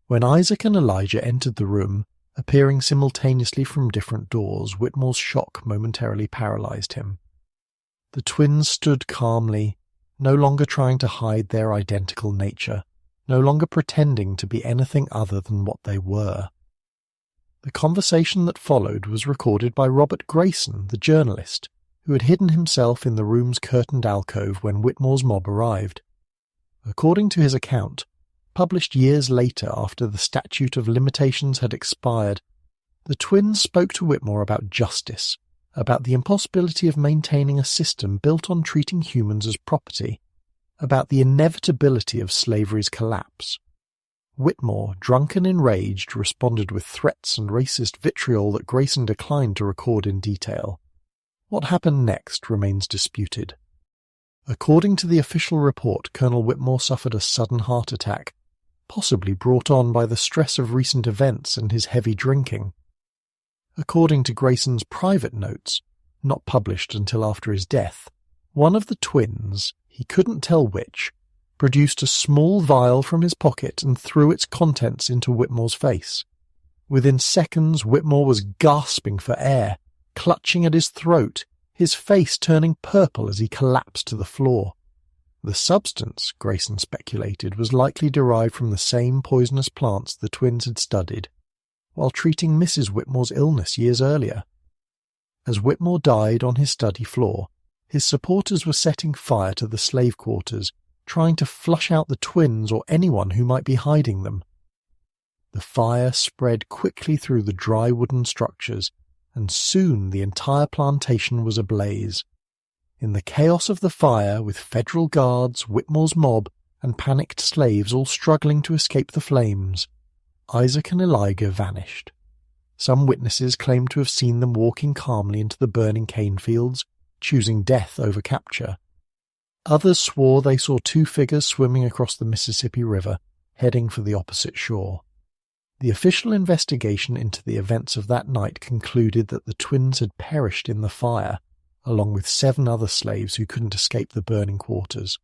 Speaker 1: When Isaac and Elijah entered the room, appearing simultaneously from different doors, Whitmore's shock momentarily paralyzed him. The twins stood calmly, no longer trying to hide their identical nature, no longer pretending to be anything other than what they were. The conversation that followed was recorded by Robert Grayson, the journalist, who had hidden himself in the room's curtained alcove when Whitmore's mob arrived. According to his account, published years later after the statute of limitations had expired, the twins spoke to Whitmore about justice, about the impossibility of maintaining a system built on treating humans as property, about the inevitability of slavery's collapse. Whitmore, drunk and enraged, responded with threats and racist vitriol that Grayson declined to record in detail. What happened next remains disputed. According to the official report, Colonel Whitmore suffered a sudden heart attack, possibly brought on by the stress of recent events and his heavy drinking. According to Grayson's private notes, not published until after his death, one of the twins, he couldn't tell which, produced a small vial from his pocket and threw its contents into Whitmore's face. Within seconds, Whitmore was gasping for air, clutching at his throat, his face turning purple as he collapsed to the floor. The substance, Grayson speculated, was likely derived from the same poisonous plants the twins had studied while treating Mrs. Whitmore's illness years earlier. As Whitmore died on his study floor, his supporters were setting fire to the slave quarters, trying to flush out the twins or anyone who might be hiding them. The fire spread quickly through the dry wooden structures, and soon the entire plantation was ablaze. In the chaos of the fire, with federal guards, Whitmore's mob, and panicked slaves all struggling to escape the flames, Isaac and Elijah vanished. Some witnesses claimed to have seen them walking calmly into the burning cane fields, choosing death over capture. Others swore they saw two figures swimming across the Mississippi River, heading for the opposite shore. The official investigation into the events of that night concluded that the twins had perished in the fire, along with 7 other slaves who couldn't escape the burning quarters.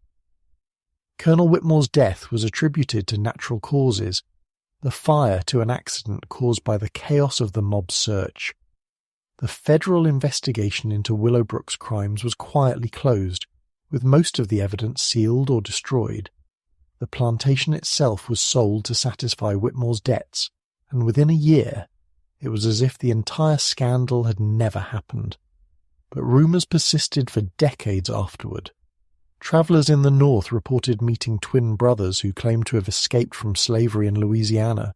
Speaker 1: Colonel Whitmore's death was attributed to natural causes, the fire to an accident caused by the chaos of the mob search. The federal investigation into Willowbrook's crimes was quietly closed, with most of the evidence sealed or destroyed. The plantation itself was sold to satisfy Whitmore's debts, and within a year, it was as if the entire scandal had never happened. But rumours persisted for decades afterward. Travellers in the north reported meeting twin brothers who claimed to have escaped from slavery in Louisiana.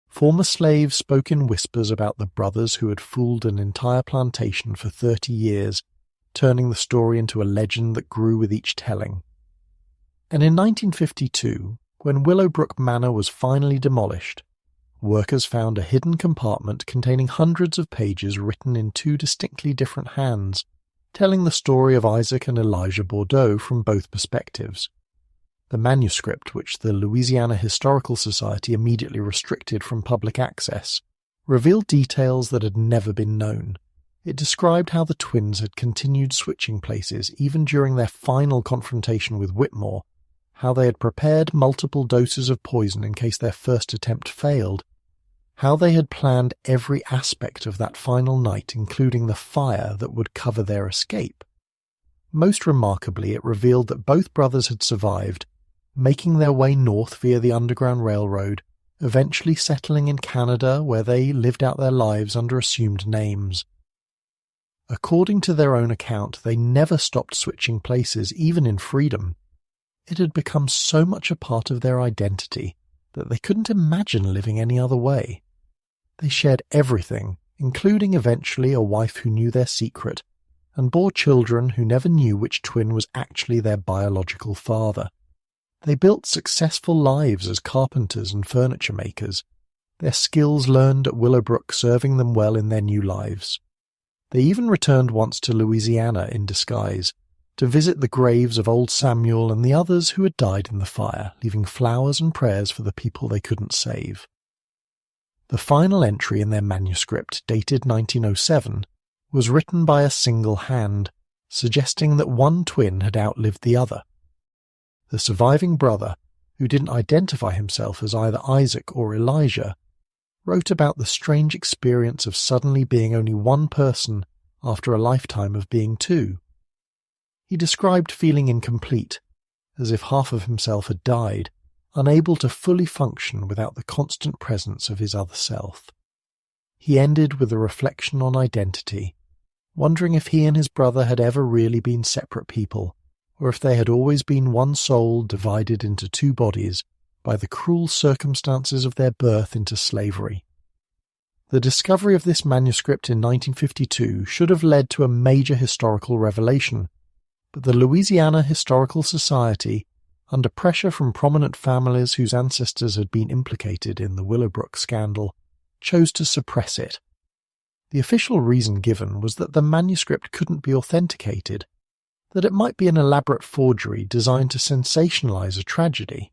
Speaker 1: Former slaves spoke in whispers about the brothers who had fooled an entire plantation for 30 years, turning the story into a legend that grew with each telling. And in 1952, when Willowbrook Manor was finally demolished, workers found a hidden compartment containing hundreds of pages written in 2 distinctly different hands, telling the story of Isaac and Elijah Bordeaux from both perspectives. The manuscript, which the Louisiana Historical Society immediately restricted from public access, revealed details that had never been known. It described how the twins had continued switching places even during their final confrontation with Whitmore, how they had prepared multiple doses of poison in case their first attempt failed, how they had planned every aspect of that final night, including the fire that would cover their escape. Most remarkably, it revealed that both brothers had survived, making their way north via the Underground Railroad, eventually settling in Canada where they lived out their lives under assumed names. According to their own account, they never stopped switching places, even in freedom. It had become so much a part of their identity that they couldn't imagine living any other way. They shared everything, including eventually a wife who knew their secret, and bore children who never knew which twin was actually their biological father. They built successful lives as carpenters and furniture makers, their skills learned at Willowbrook serving them well in their new lives. They even returned once to Louisiana in disguise, to visit the graves of old Samuel and the others who had died in the fire, leaving flowers and prayers for the people they couldn't save. The final entry in their manuscript, dated 1907, was written by a single hand, suggesting that one twin had outlived the other. The surviving brother, who didn't identify himself as either Isaac or Elijah, wrote about the strange experience of suddenly being only one person after a lifetime of being 2. He described feeling incomplete, as if half of himself had died, unable to fully function without the constant presence of his other self. He ended with a reflection on identity. wondering if he and his brother had ever really been separate people, or if they had always been one soul divided into two bodies by the cruel circumstances of their birth into slavery. The discovery of this manuscript in 1952 should have led to a major historical revelation, but the Louisiana Historical Society, under pressure from prominent families whose ancestors had been implicated in the Willowbrook scandal, chose to suppress it. The official reason given was that the manuscript couldn't be authenticated, that it might be an elaborate forgery designed to sensationalize a tragedy.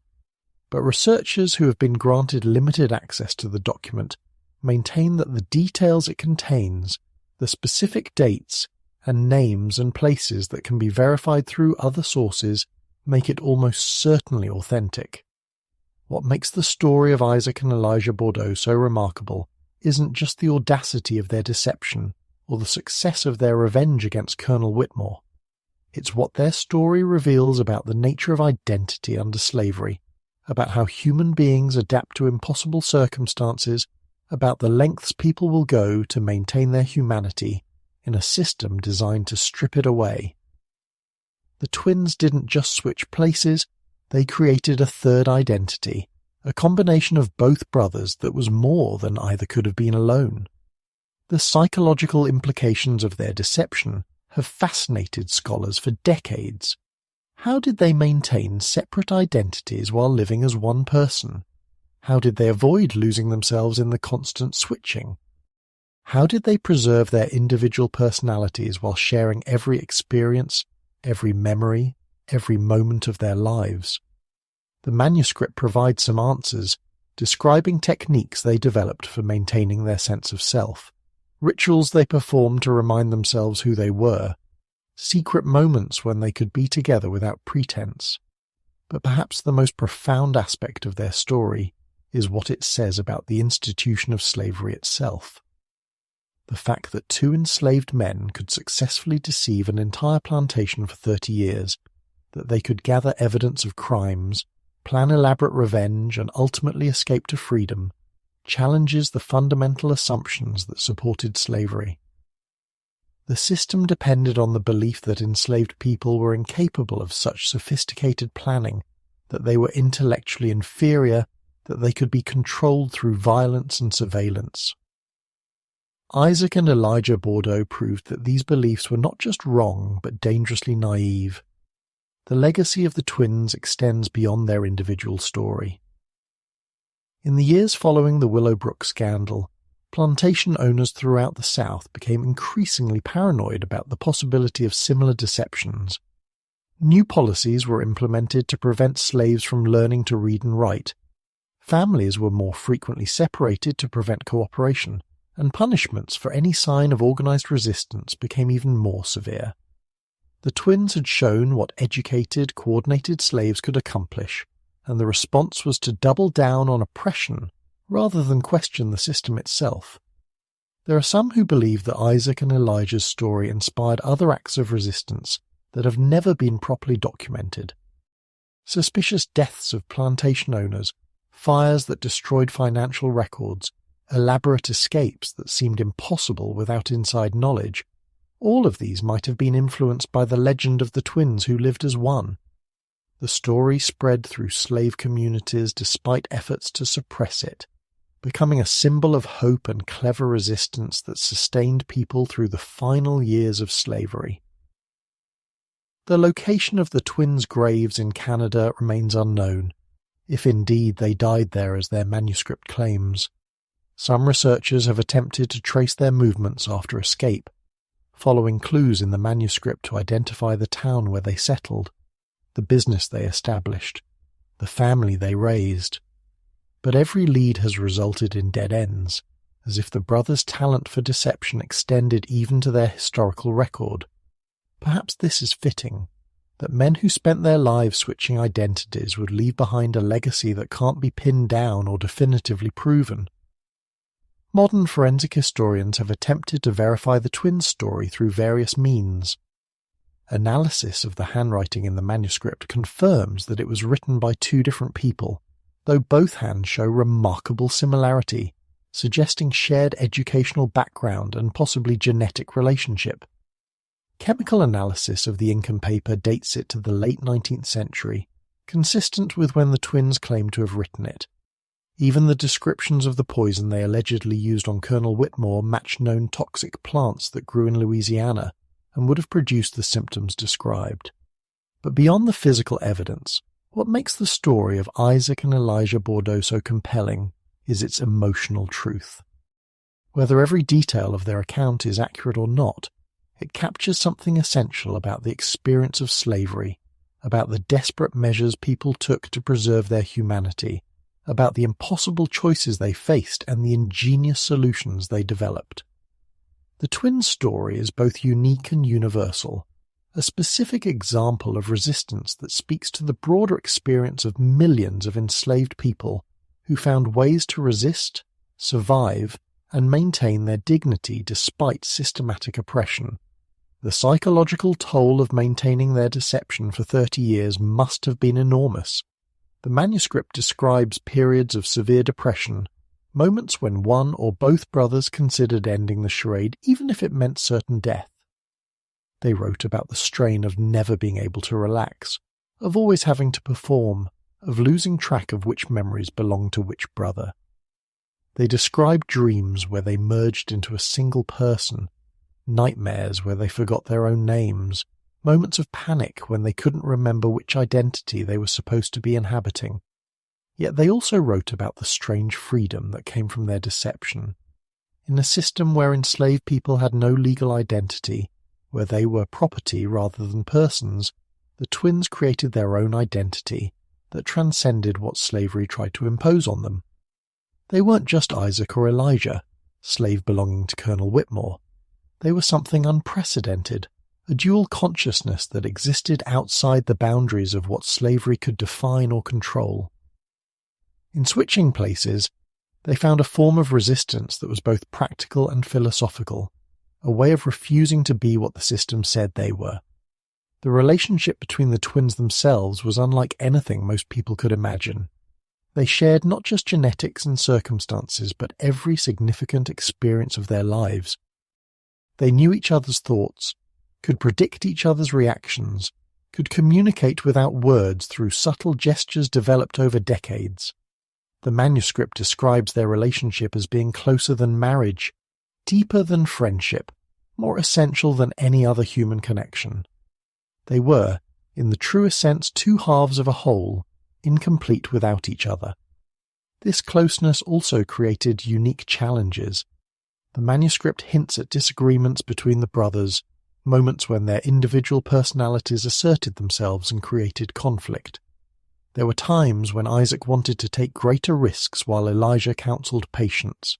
Speaker 1: But researchers who have been granted limited access to the document maintain that the details it contains, the specific dates and names and places that can be verified through other sources, make it almost certainly authentic. What makes the story of Isaac and Elijah Bordeaux so remarkable isn't just the audacity of their deception or the success of their revenge against Colonel Whitmore. It's what their story reveals about the nature of identity under slavery, about how human beings adapt to impossible circumstances, about the lengths people will go to maintain their humanity in a system designed to strip it away. The twins didn't just switch places, they created a third identity, a combination of both brothers that was more than either could have been alone. The psychological implications of their deception have fascinated scholars for decades. How did they maintain separate identities while living as one person? How did they avoid losing themselves in the constant switching? How did they preserve their individual personalities while sharing every experience, every memory, every moment of their lives? The manuscript provides some answers, describing techniques they developed for maintaining their sense of self, rituals they performed to remind themselves who they were, secret moments when they could be together without pretense. But perhaps the most profound aspect of their story is what it says about the institution of slavery itself. The fact that two enslaved men could successfully deceive an entire plantation for 30 years, that they could gather evidence of crimes, plan elaborate revenge, and ultimately escape to freedom, challenges the fundamental assumptions that supported slavery. The system depended on the belief that enslaved people were incapable of such sophisticated planning, that they were intellectually inferior, that they could be controlled through violence and surveillance. Isaac and Elijah Bordeaux proved that these beliefs were not just wrong, but dangerously naive. The legacy of the twins extends beyond their individual story. In the years following the Willowbrook scandal, plantation owners throughout the South became increasingly paranoid about the possibility of similar deceptions. New policies were implemented to prevent slaves from learning to read and write. Families were more frequently separated to prevent cooperation, and punishments for any sign of organized resistance became even more severe. The twins had shown what educated, coordinated slaves could accomplish, and the response was to double down on oppression rather than question the system itself. There are some who believe that Isaac and Elijah's story inspired other acts of resistance that have never been properly documented. Suspicious deaths of plantation owners, fires that destroyed financial records, elaborate escapes that seemed impossible without inside knowledge, all of these might have been influenced by the legend of the twins who lived as one. The story spread through slave communities despite efforts to suppress it, becoming a symbol of hope and clever resistance that sustained people through the final years of slavery. The location of the twins' graves in Canada remains unknown, if indeed they died there as their manuscript claims. Some researchers have attempted to trace their movements after escape, following clues in the manuscript to identify the town where they settled, the business they established, the family they raised. But every lead has resulted in dead ends, as if the brothers' talent for deception extended even to their historical record. Perhaps this is fitting, that men who spent their lives switching identities would leave behind a legacy that can't be pinned down or definitively proven. Modern forensic historians have attempted to verify the twins' story through various means. Analysis of the handwriting in the manuscript confirms that it was written by two different people, though both hands show remarkable similarity, suggesting shared educational background and possibly genetic relationship. Chemical analysis of the ink and paper dates it to the late 19th century, consistent with when the twins claim to have written it. Even the descriptions of the poison they allegedly used on Colonel Whitmore match known toxic plants that grew in Louisiana and would have produced the symptoms described. But beyond the physical evidence, what makes the story of Isaac and Elijah Bordeaux so compelling is its emotional truth. Whether every detail of their account is accurate or not, it captures something essential about the experience of slavery, about the desperate measures people took to preserve their humanity, about the impossible choices they faced and the ingenious solutions they developed. The twins' story is both unique and universal, a specific example of resistance that speaks to the broader experience of millions of enslaved people who found ways to resist, survive, and maintain their dignity despite systematic oppression. The psychological toll of maintaining their deception for 30 years must have been enormous. The manuscript describes periods of severe depression, moments when one or both brothers considered ending the charade even if it meant certain death. They wrote about the strain of never being able to relax, of always having to perform, of losing track of which memories belonged to which brother. They described dreams where they merged into a single person, nightmares where they forgot their own names, moments of panic when they couldn't remember which identity they were supposed to be inhabiting. Yet they also wrote about the strange freedom that came from their deception. In a system where enslaved people had no legal identity, where they were property rather than persons, the twins created their own identity that transcended what slavery tried to impose on them. They weren't just Isaac or Elijah, slave belonging to Colonel Whitmore. They were something unprecedented, a dual consciousness that existed outside the boundaries of what slavery could define or control. In switching places, they found a form of resistance that was both practical and philosophical, a way of refusing to be what the system said they were. The relationship between the twins themselves was unlike anything most people could imagine. They shared not just genetics and circumstances, but every significant experience of their lives. They knew each other's thoughts, could predict each other's reactions, could communicate without words through subtle gestures developed over decades. The manuscript describes their relationship as being closer than marriage, deeper than friendship, more essential than any other human connection. They were, in the truest sense, two halves of a whole, incomplete without each other. This closeness also created unique challenges. The manuscript hints at disagreements between the brothers, moments when their individual personalities asserted themselves and created conflict. There were times when Isaac wanted to take greater risks while Elijah counseled patience.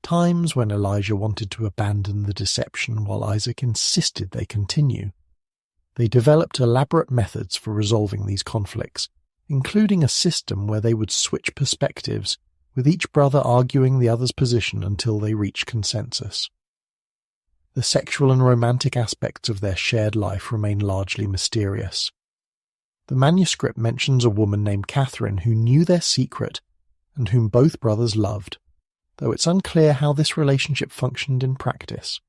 Speaker 1: Times when Elijah wanted to abandon the deception while Isaac insisted they continue. They developed elaborate methods for resolving these conflicts, including a system where they would switch perspectives, with each brother arguing the other's position until they reached consensus. The sexual and romantic aspects of their shared life remain largely mysterious. The manuscript mentions a woman named Catherine who knew their secret and whom both brothers loved, though it's unclear how this relationship functioned in practice.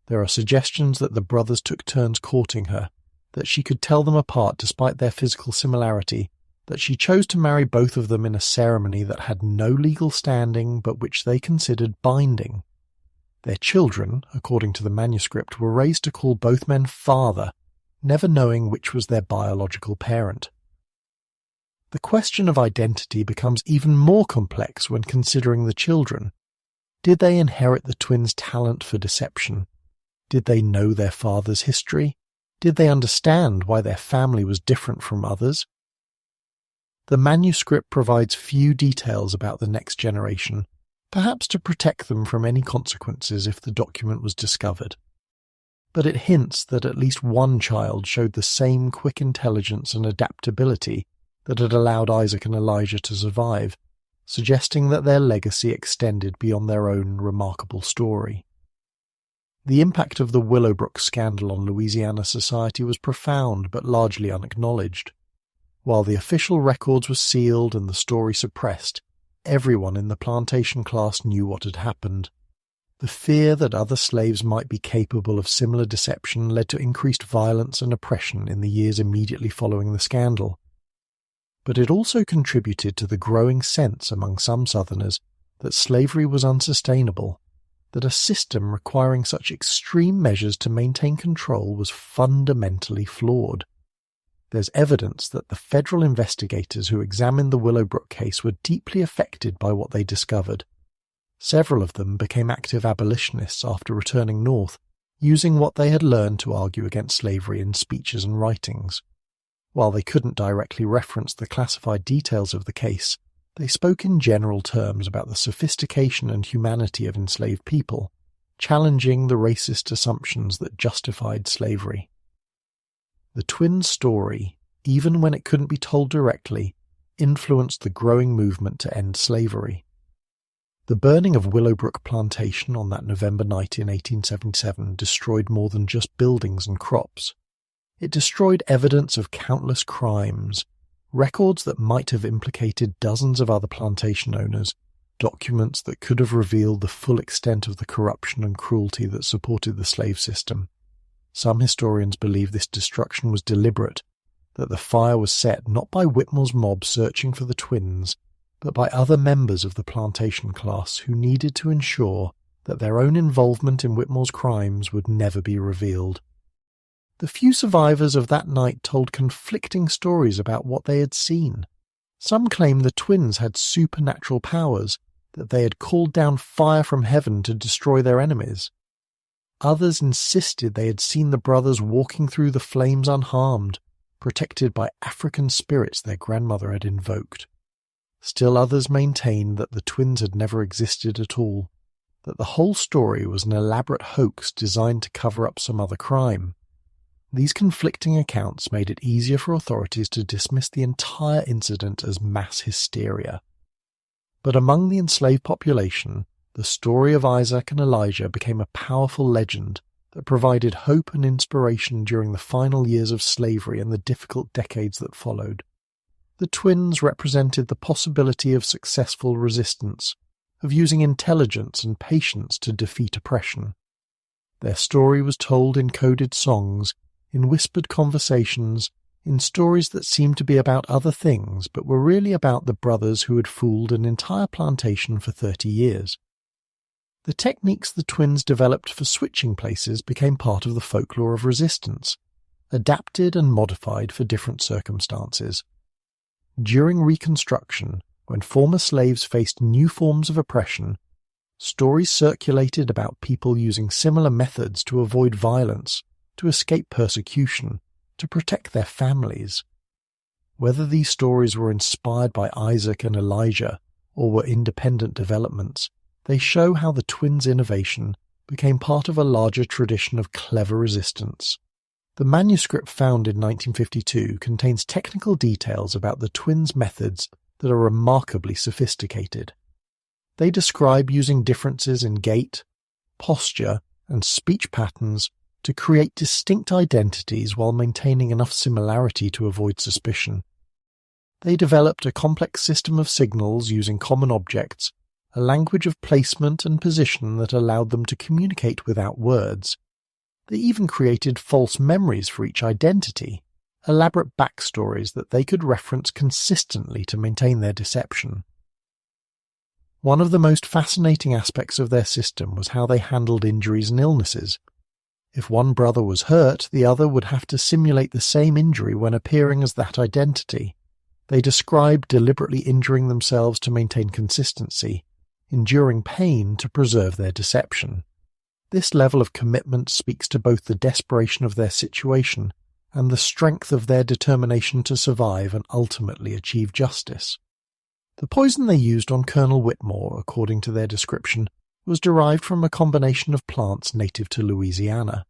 Speaker 1: There are suggestions that the brothers took turns courting her, that she could tell them apart despite their physical similarity, that she chose to marry both of them in a ceremony that had no legal standing but which they considered binding. Their children, according to the manuscript, were raised to call both men father, never knowing which was their biological parent. The question of identity becomes even more complex when considering the children. Did they inherit the twins' talent for deception? Did they know their father's history? Did they understand why their family was different from others? The manuscript provides few details about the next generation, perhaps to protect them from any consequences if the document was discovered. But it hints that at least one child showed the same quick intelligence and adaptability that had allowed Isaac and Elijah to survive, suggesting that their legacy extended beyond their own remarkable story. The impact of the Willowbrook scandal on Louisiana society was profound but largely unacknowledged. While the official records were sealed and the story suppressed, everyone in the plantation class knew what had happened. The fear that other slaves might be capable of similar deception led to increased violence and oppression in the years immediately following the scandal. But it also contributed to the growing sense among some Southerners that slavery was unsustainable, that a system requiring such extreme measures to maintain control was fundamentally flawed. There's evidence that the federal investigators who examined the Willowbrook case were deeply affected by what they discovered. Several of them became active abolitionists after returning north, using what they had learned to argue against slavery in speeches and writings. While they couldn't directly reference the classified details of the case, they spoke in general terms about the sophistication and humanity of enslaved people, challenging the racist assumptions that justified slavery. The twins' story, even when it couldn't be told directly, influenced the growing movement to end slavery. The burning of Willowbrook Plantation on that November night in 1877 destroyed more than just buildings and crops. It destroyed evidence of countless crimes, records that might have implicated dozens of other plantation owners, documents that could have revealed the full extent of the corruption and cruelty that supported the slave system. Some historians believe this destruction was deliberate, that the fire was set not by Whitmore's mob searching for the twins, but by other members of the plantation class who needed to ensure that their own involvement in Whitmore's crimes would never be revealed. The few survivors of that night told conflicting stories about what they had seen. Some claimed the twins had supernatural powers, that they had called down fire from heaven to destroy their enemies. Others insisted they had seen the brothers walking through the flames unharmed, protected by African spirits their grandmother had invoked. Still others maintained that the twins had never existed at all, that the whole story was an elaborate hoax designed to cover up some other crime. These conflicting accounts made it easier for authorities to dismiss the entire incident as mass hysteria. But among the enslaved population, the story of Isaac and Elijah became a powerful legend that provided hope and inspiration during the final years of slavery and the difficult decades that followed. The twins represented the possibility of successful resistance, of using intelligence and patience to defeat oppression. Their story was told in coded songs, in whispered conversations, in stories that seemed to be about other things but were really about the brothers who had fooled an entire plantation for 30 years. The techniques the twins developed for switching places became part of the folklore of resistance, adapted and modified for different circumstances. During Reconstruction, when former slaves faced new forms of oppression, stories circulated about people using similar methods to avoid violence, to escape persecution, to protect their families. Whether these stories were inspired by Isaac and Elijah or were independent developments, they show how the twins' innovation became part of a larger tradition of clever resistance. The manuscript found in 1952 contains technical details about the twins' methods that are remarkably sophisticated. They describe using differences in gait, posture, and speech patterns to create distinct identities while maintaining enough similarity to avoid suspicion. They developed a complex system of signals using common objects, a language of placement and position that allowed them to communicate without words. They even created false memories for each identity, elaborate backstories that they could reference consistently to maintain their deception. One of the most fascinating aspects of their system was how they handled injuries and illnesses. If one brother was hurt, the other would have to simulate the same injury when appearing as that identity. They described deliberately injuring themselves to maintain consistency, enduring pain to preserve their deception. This level of commitment speaks to both the desperation of their situation and the strength of their determination to survive and ultimately achieve justice. The poison they used on Colonel Whitmore, according to their description, was derived from a combination of plants native to Louisiana.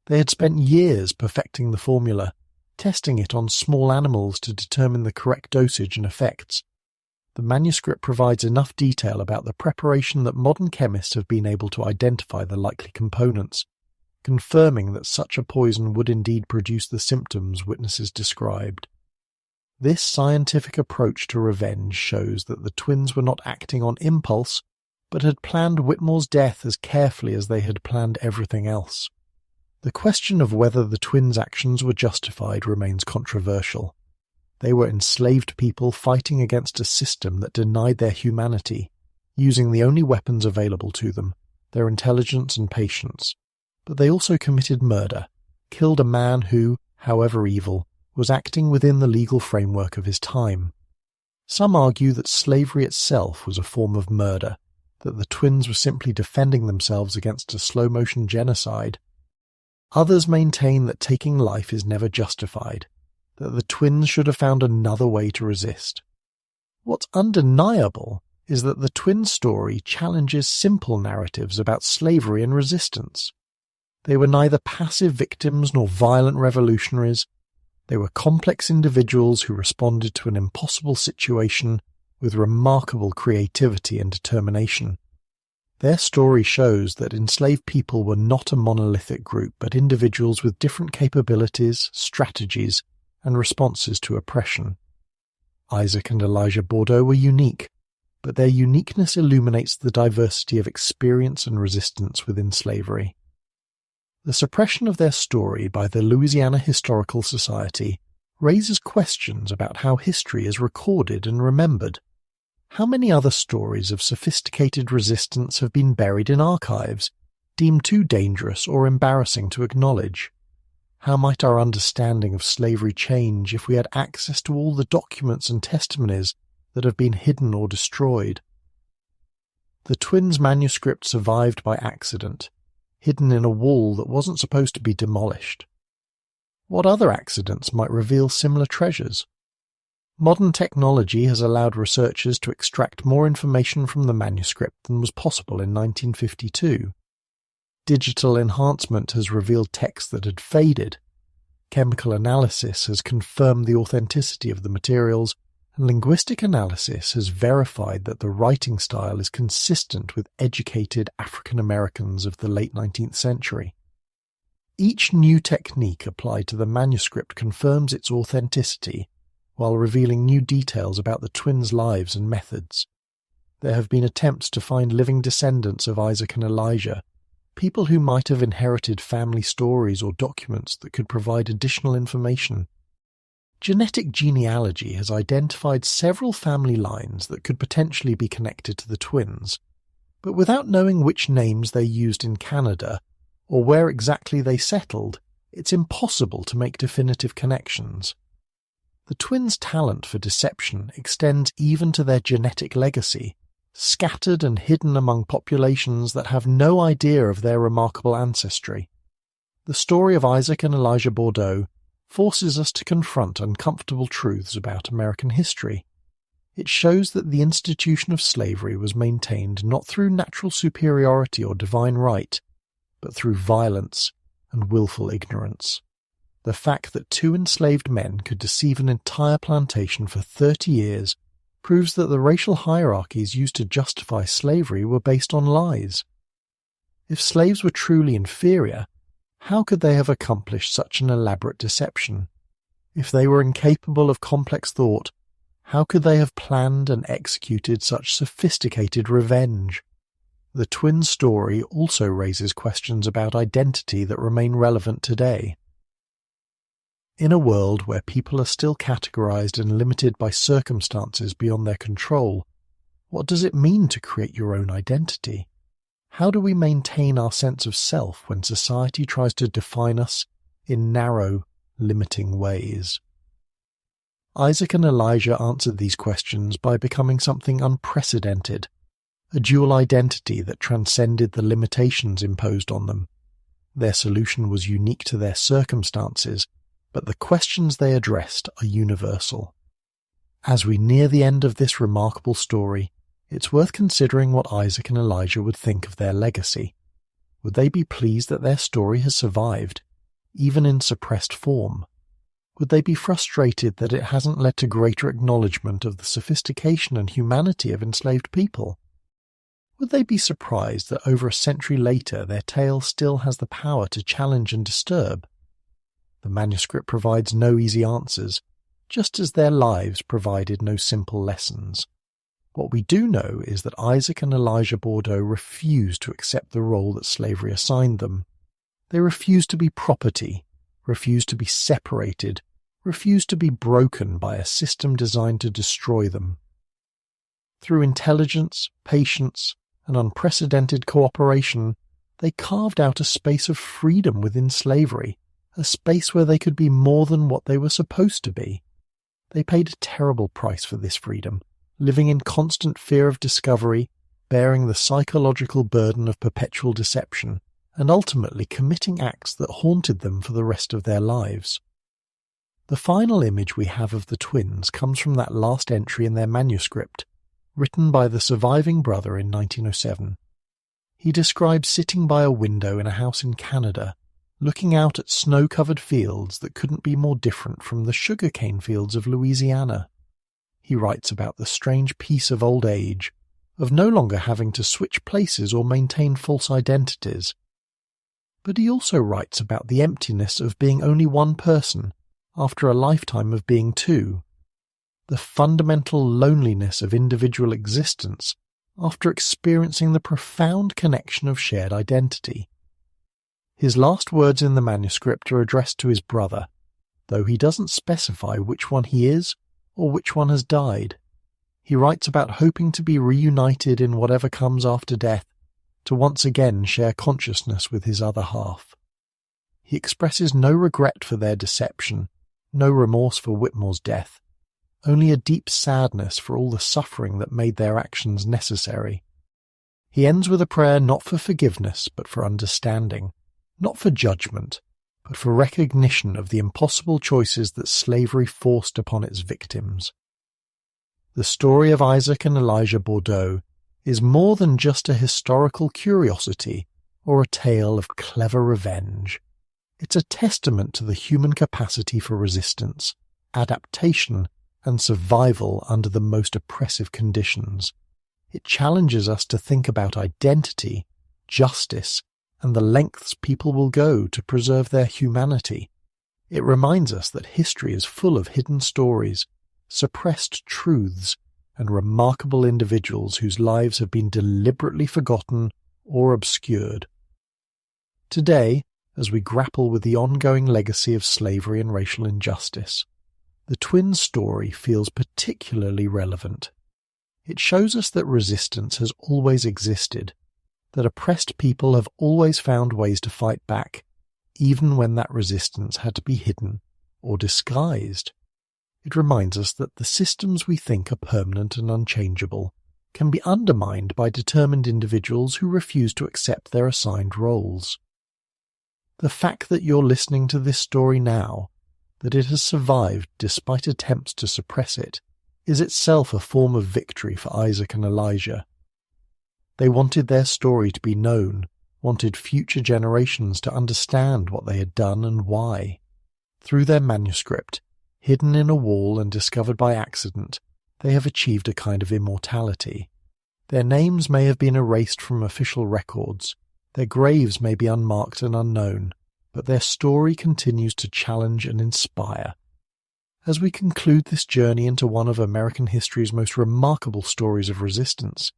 Speaker 1: They had spent years perfecting the formula, testing it on small animals to determine the correct dosage and effects. The manuscript provides enough detail about the preparation that modern chemists have been able to identify the likely components, confirming that such a poison would indeed produce the symptoms witnesses described. This scientific approach to revenge shows that the twins were not acting on impulse, but had planned Whitmore's death as carefully as they had planned everything else. The question of whether the twins' actions were justified remains controversial. They were enslaved people fighting against a system that denied their humanity, using the only weapons available to them, their intelligence and patience. But they also committed murder, killed a man who, however evil, was acting within the legal framework of his time. Some argue that slavery itself was a form of murder, that the twins were simply defending themselves against a slow-motion genocide. Others maintain that taking life is never justified, that the twins should have found another way to resist. What's undeniable is that the twins' story challenges simple narratives about slavery and resistance. They were neither passive victims nor violent revolutionaries. They were complex individuals who responded to an impossible situation with remarkable creativity and determination. Their story shows that enslaved people were not a monolithic group, but individuals with different capabilities, strategies, and responses to oppression. Isaac and Elijah Bordeaux were unique, but their uniqueness illuminates the diversity of experience and resistance within slavery. The suppression of their story by the Louisiana Historical Society raises questions about how history is recorded and remembered. How many other stories of sophisticated resistance have been buried in archives, deemed too dangerous or embarrassing to acknowledge? How might our understanding of slavery change if we had access to all the documents and testimonies that have been hidden or destroyed? The twins' manuscript survived by accident, hidden in a wall that wasn't supposed to be demolished. What other accidents might reveal similar treasures? Modern technology has allowed researchers to extract more information from the manuscript than was possible in 1952. Digital enhancement has revealed text that had faded. Chemical analysis has confirmed the authenticity of the materials, and linguistic analysis has verified that the writing style is consistent with educated African Americans of the late 19th century. Each new technique applied to the manuscript confirms its authenticity, while revealing new details about the twins' lives and methods. There have been attempts to find living descendants of Isaac and Elijah, people who might have inherited family stories or documents that could provide additional information. Genetic genealogy has identified several family lines that could potentially be connected to the twins, but without knowing which names they used in Canada or where exactly they settled, it's impossible to make definitive connections. The twins' talent for deception extends even to their genetic legacy, scattered and hidden among populations that have no idea of their remarkable ancestry. The story of Isaac and Elijah Bordeaux forces us to confront uncomfortable truths about American history. It shows that the institution of slavery was maintained not through natural superiority or divine right, but through violence and willful ignorance. The fact that two enslaved men could deceive an entire plantation for 30 years proves that the racial hierarchies used to justify slavery were based on lies. If slaves were truly inferior, how could they have accomplished such an elaborate deception? If they were incapable of complex thought, how could they have planned and executed such sophisticated revenge? The twins' story also raises questions about identity that remain relevant today. In a world where people are still categorized and limited by circumstances beyond their control, what does it mean to create your own identity? How do we maintain our sense of self when society tries to define us in narrow, limiting ways? Isaac and Elijah answered these questions by becoming something unprecedented, a dual identity that transcended the limitations imposed on them. Their solution was unique to their circumstances, but the questions they addressed are universal. As we near the end of this remarkable story, it's worth considering what Isaac and Elijah would think of their legacy. Would they be pleased that their story has survived, even in suppressed form? Would they be frustrated that it hasn't led to greater acknowledgement of the sophistication and humanity of enslaved people? Would they be surprised that over a century later their tale still has the power to challenge and disturb? The manuscript provides no easy answers, just as their lives provided no simple lessons. What we do know is that Isaac and Elijah Bordeaux refused to accept the role that slavery assigned them. They refused to be property, refused to be separated, refused to be broken by a system designed to destroy them. Through intelligence, patience, and unprecedented cooperation, they carved out a space of freedom within slavery, a space where they could be more than what they were supposed to be. They paid a terrible price for this freedom, living in constant fear of discovery, bearing the psychological burden of perpetual deception, and ultimately committing acts that haunted them for the rest of their lives. The final image we have of the twins comes from that last entry in their manuscript, written by the surviving brother in 1907. He describes sitting by a window in a house in Canada, looking out at snow-covered fields that couldn't be more different from the sugarcane fields of Louisiana. He writes about the strange peace of old age, of no longer having to switch places or maintain false identities. But he also writes about the emptiness of being only one person after a lifetime of being two, the fundamental loneliness of individual existence after experiencing the profound connection of shared identity. His last words in the manuscript are addressed to his brother, though he doesn't specify which one he is or which one has died. He writes about hoping to be reunited in whatever comes after death, to once again share consciousness with his other half. He expresses no regret for their deception, no remorse for Whitmore's death, only a deep sadness for all the suffering that made their actions necessary. He ends with a prayer not for forgiveness but for understanding, not for judgment, but for recognition of the impossible choices that slavery forced upon its victims. The story of Isaac and Elijah Bordeaux is more than just a historical curiosity or a tale of clever revenge. It's a testament to the human capacity for resistance, adaptation, and survival under the most oppressive conditions. It challenges us to think about identity, justice, and the lengths people will go to preserve their humanity. It reminds us that history is full of hidden stories, suppressed truths, and remarkable individuals whose lives have been deliberately forgotten or obscured. Today, as we grapple with the ongoing legacy of slavery and racial injustice, the twins' story feels particularly relevant. It shows us that resistance has always existed, that oppressed people have always found ways to fight back, even when that resistance had to be hidden or disguised. It reminds us that the systems we think are permanent and unchangeable can be undermined by determined individuals who refuse to accept their assigned roles. The fact that you're listening to this story now, that it has survived despite attempts to suppress it, is itself a form of victory for Isaac and Elijah. They wanted their story to be known, wanted future generations to understand what they had done and why. Through their manuscript, hidden in a wall and discovered by accident, they have achieved a kind of immortality. Their names may have been erased from official records, their graves may be unmarked and unknown, but their story continues to challenge and inspire. As we conclude this journey into one of American history's most remarkable stories of resistance,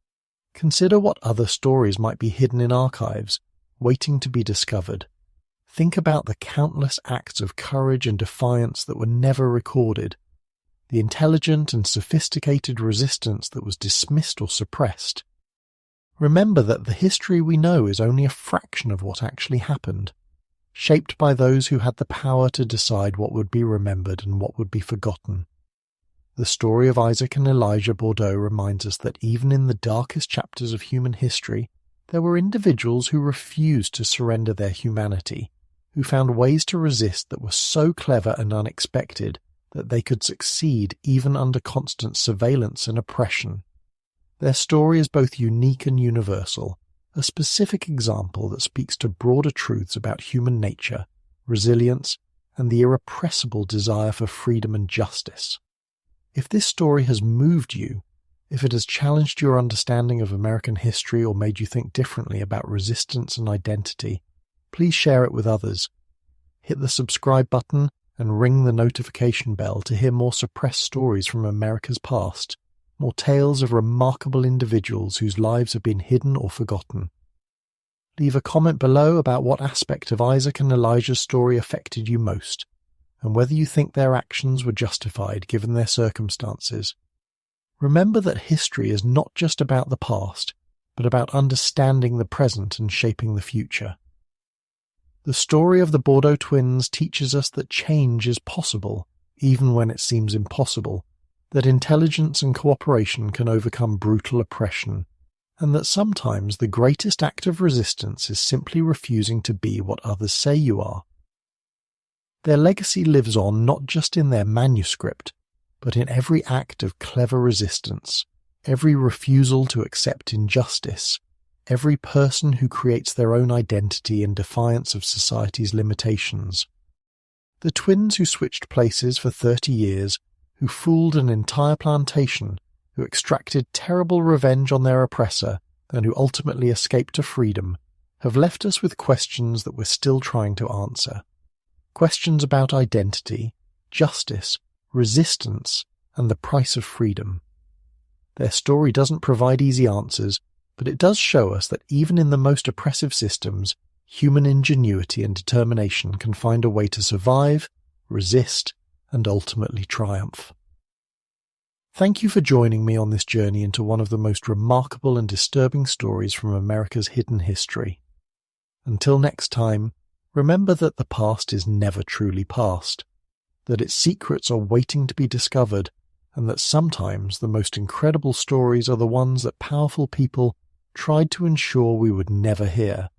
Speaker 1: consider what other stories might be hidden in archives, waiting to be discovered. Think about the countless acts of courage and defiance that were never recorded, the intelligent and sophisticated resistance that was dismissed or suppressed. Remember that the history we know is only a fraction of what actually happened, shaped by those who had the power to decide what would be remembered and what would be forgotten. The story of Isaac and Elijah Bordeaux reminds us that even in the darkest chapters of human history, there were individuals who refused to surrender their humanity, who found ways to resist that were so clever and unexpected that they could succeed even under constant surveillance and oppression. Their story is both unique and universal, a specific example that speaks to broader truths about human nature, resilience, and the irrepressible desire for freedom and justice. If this story has moved you, if it has challenged your understanding of American history or made you think differently about resistance and identity, please share it with others. Hit the subscribe button and ring the notification bell to hear more suppressed stories from America's past. more tales of remarkable individuals whose lives have been hidden or forgotten. Leave a comment below about what aspect of Isaac and Elijah's story affected you most, and whether you think their actions were justified given their circumstances. Remember that history is not just about the past, but about understanding the present and shaping the future. The story of the Bordeaux twins teaches us that change is possible, even when it seems impossible, that intelligence and cooperation can overcome brutal oppression, and that sometimes the greatest act of resistance is simply refusing to be what others say you are. Their legacy lives on not just in their manuscript, but in every act of clever resistance, every refusal to accept injustice, every person who creates their own identity in defiance of society's limitations. The twins who switched places for 30 years, who fooled an entire plantation, who extracted terrible revenge on their oppressor, and who ultimately escaped to freedom, have left us with questions that we're still trying to answer. Questions about identity, justice, resistance, and the price of freedom. Their story doesn't provide easy answers, but it does show us that even in the most oppressive systems, human ingenuity and determination can find a way to survive, resist, and ultimately triumph. Thank you for joining me on this journey into one of the most remarkable and disturbing stories from America's hidden history. Until next time, remember that the past is never truly past, that its secrets are waiting to be discovered, and that sometimes the most incredible stories are the ones that powerful people tried to ensure we would never hear.